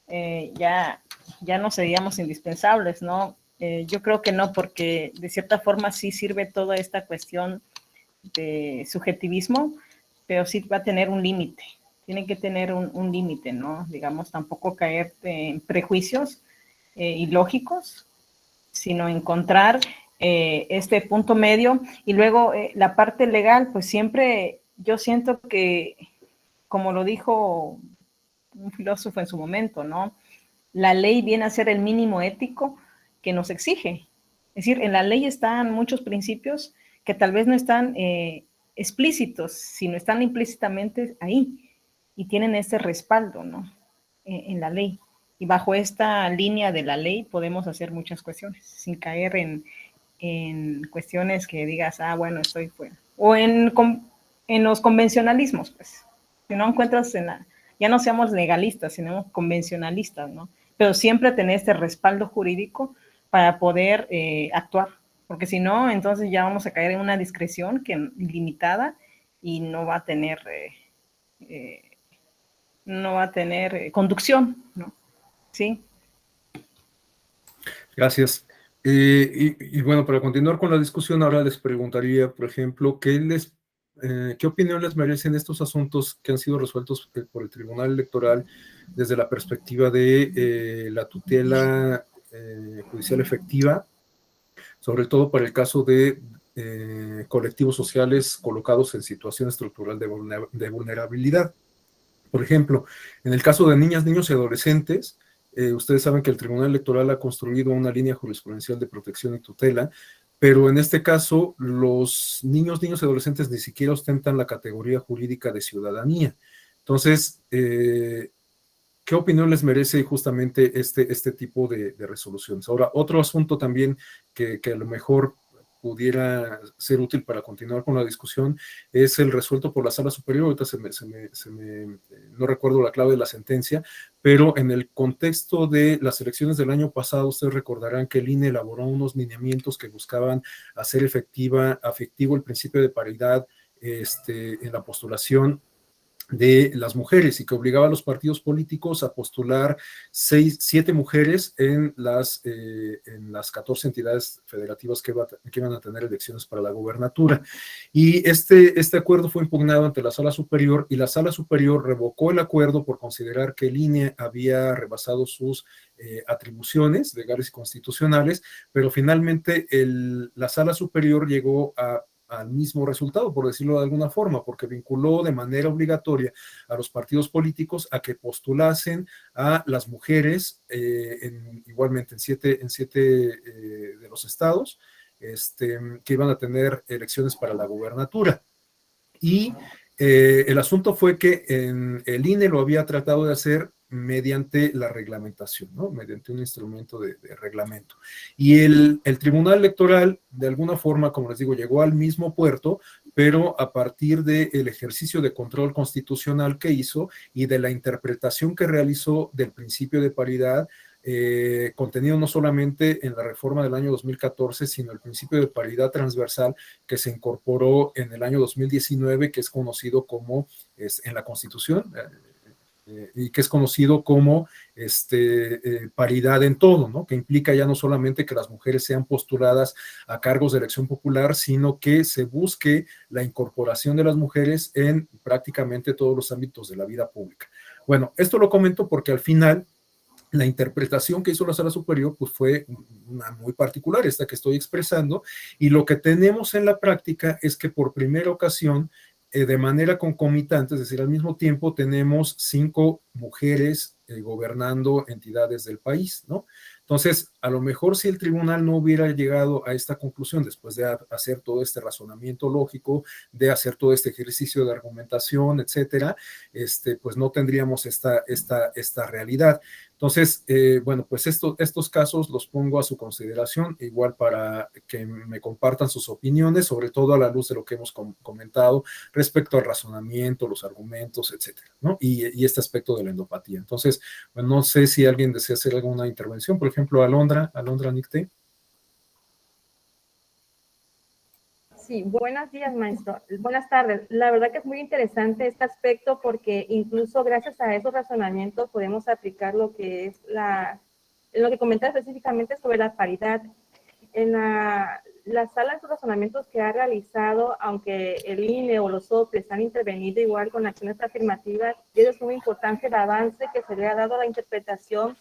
ya no seríamos indispensables, ¿no? Yo creo que no, porque de cierta forma sí sirve toda esta cuestión de subjetivismo, pero sí va a tener un límite. Tiene que tener un límite, ¿no? Digamos, tampoco caer en prejuicios ilógicos, sino encontrar este punto medio. Y luego la parte legal, pues siempre yo siento que, como lo dijo un filósofo en su momento, ¿no? La ley viene a ser el mínimo ético que nos exige. Es decir, en la ley están muchos principios que tal vez no están explícitos, sino están implícitamente ahí y tienen ese respaldo, ¿no? En la ley. Y bajo esta línea de la ley podemos hacer muchas cuestiones, sin caer en cuestiones que digas, ah, bueno, estoy fuera. O en los convencionalismos, pues. Si no encuentras ya no seamos legalistas, sino convencionalistas, ¿no? Pero siempre tener este respaldo jurídico para poder actuar. Porque si no, entonces ya vamos a caer en una discreción ilimitada y no va a tener conducción, ¿no? Sí. Gracias. Y bueno, para continuar con la discusión, ahora les preguntaría, por ejemplo, ¿qué opinión les merecen estos asuntos que han sido resueltos por el Tribunal Electoral desde la perspectiva de la tutela judicial efectiva, sobre todo para el caso de colectivos sociales colocados en situación estructural de vulnerabilidad? Por ejemplo, en el caso de niñas, niños y adolescentes, ustedes saben que el Tribunal Electoral ha construido una línea jurisprudencial de protección y tutela, pero en este caso los niños, niños y adolescentes ni siquiera ostentan la categoría jurídica de ciudadanía. Entonces, ¿qué opinión les merece justamente este tipo de resoluciones? Ahora, otro asunto también que a lo mejor pudiera ser útil para continuar con la discusión es el resuelto por la Sala Superior. Ahorita no recuerdo la clave de la sentencia, pero en el contexto de las elecciones del año pasado, ustedes recordarán que el INE elaboró unos lineamientos que buscaban hacer afectivo el principio de paridad en la postulación de las mujeres y que obligaba a los partidos políticos a postular 7 mujeres en las 14 entidades federativas que iban a tener elecciones para la gobernatura. Y este acuerdo fue impugnado ante la Sala Superior y la Sala Superior revocó el acuerdo por considerar que el INE había rebasado sus atribuciones legales y constitucionales, pero finalmente la Sala Superior llegó al mismo resultado, por decirlo de alguna forma, porque vinculó de manera obligatoria a los partidos políticos a que postulasen a las mujeres igualmente en siete de los estados que iban a tener elecciones para la gobernatura. Y el asunto fue que el INE lo había tratado de hacer mediante la reglamentación, ¿no? Mediante un instrumento de reglamento. Y el Tribunal Electoral, de alguna forma, como les digo, llegó al mismo puerto, pero a partir del ejercicio de control constitucional que hizo y de la interpretación que realizó del principio de paridad, contenido no solamente en la reforma del año 2014, sino el principio de paridad transversal que se incorporó en el año 2019, que es conocido como, en la Constitución, y que es conocido como paridad en todo, ¿no? Que implica ya no solamente que las mujeres sean postuladas a cargos de elección popular, sino que se busque la incorporación de las mujeres en prácticamente todos los ámbitos de la vida pública. Bueno, esto lo comento porque al final la interpretación que hizo la Sala Superior pues fue una muy particular, esta que estoy expresando, y lo que tenemos en la práctica es que por primera ocasión, de manera concomitante, es decir, al mismo tiempo tenemos 5 mujeres gobernando entidades del país, ¿no? Entonces, a lo mejor si el tribunal no hubiera llegado a esta conclusión después de hacer todo este razonamiento lógico, de hacer todo este ejercicio de argumentación, etcétera, pues no tendríamos esta realidad. Entonces, bueno, pues estos casos los pongo a su consideración, igual para que me compartan sus opiniones, sobre todo a la luz de lo que hemos comentado respecto al razonamiento, los argumentos, etcétera, ¿no? Y este aspecto de la endopatía. Entonces, bueno, no sé si alguien desea hacer alguna intervención, por ejemplo, Alondra Nicté. Sí, buenos días, maestro. Buenas tardes. La verdad que es muy interesante este aspecto porque incluso gracias a esos razonamientos podemos aplicar lo que es lo que comentaba específicamente sobre la paridad. En la sala de razonamientos que ha realizado, aunque el INE o los OPLES han intervenido igual con acciones afirmativas, y eso es muy importante el avance que se le ha dado a la interpretación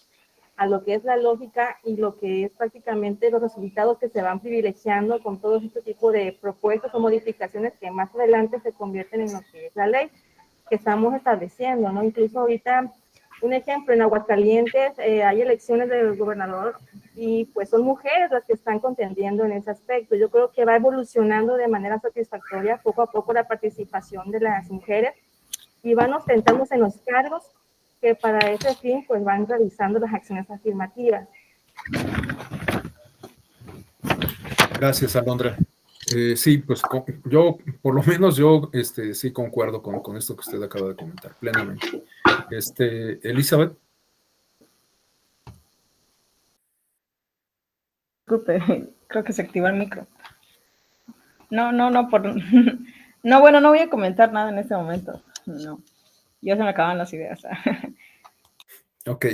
a lo que es la lógica y lo que es prácticamente los resultados que se van privilegiando con todo este tipo de propuestas o modificaciones que más adelante se convierten en lo que es la ley que estamos estableciendo, ¿no? Incluso ahorita, un ejemplo, en Aguascalientes hay elecciones del gobernador y pues son mujeres las que están contendiendo en ese aspecto. Yo creo que va evolucionando de manera satisfactoria poco a poco la participación de las mujeres y van ostentándose en los cargos que para ese fin pues van realizando las acciones afirmativas. Gracias, Alondra. Sí, pues yo, por lo menos yo sí concuerdo con esto que usted acaba de comentar, plenamente. Elizabeth. Disculpe, creo que se activó el micro. No, no, bueno, no voy a comentar nada en este momento. No, ya se me acaban las ideas. Ok,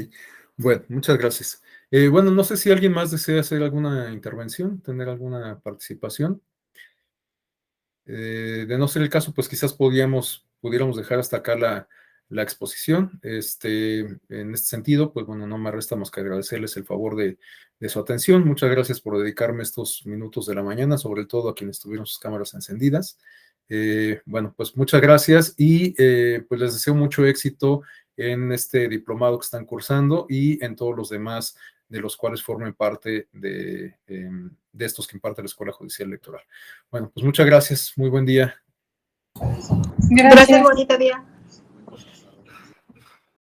bueno, muchas gracias. Bueno, no sé si alguien más desea hacer alguna intervención, tener alguna participación. De no ser el caso, pues quizás pudiéramos dejar hasta acá la exposición. En este sentido, pues bueno, no me resta más que agradecerles el favor de su atención. Muchas gracias por dedicarme estos minutos de la mañana, sobre todo a quienes tuvieron sus cámaras encendidas. Bueno, pues muchas gracias y pues les deseo mucho éxito en este diplomado que están cursando y en todos los demás de los cuales formen parte de estos que imparte la Escuela Judicial Electoral. Bueno, pues muchas gracias, muy buen día. Gracias, bonito día.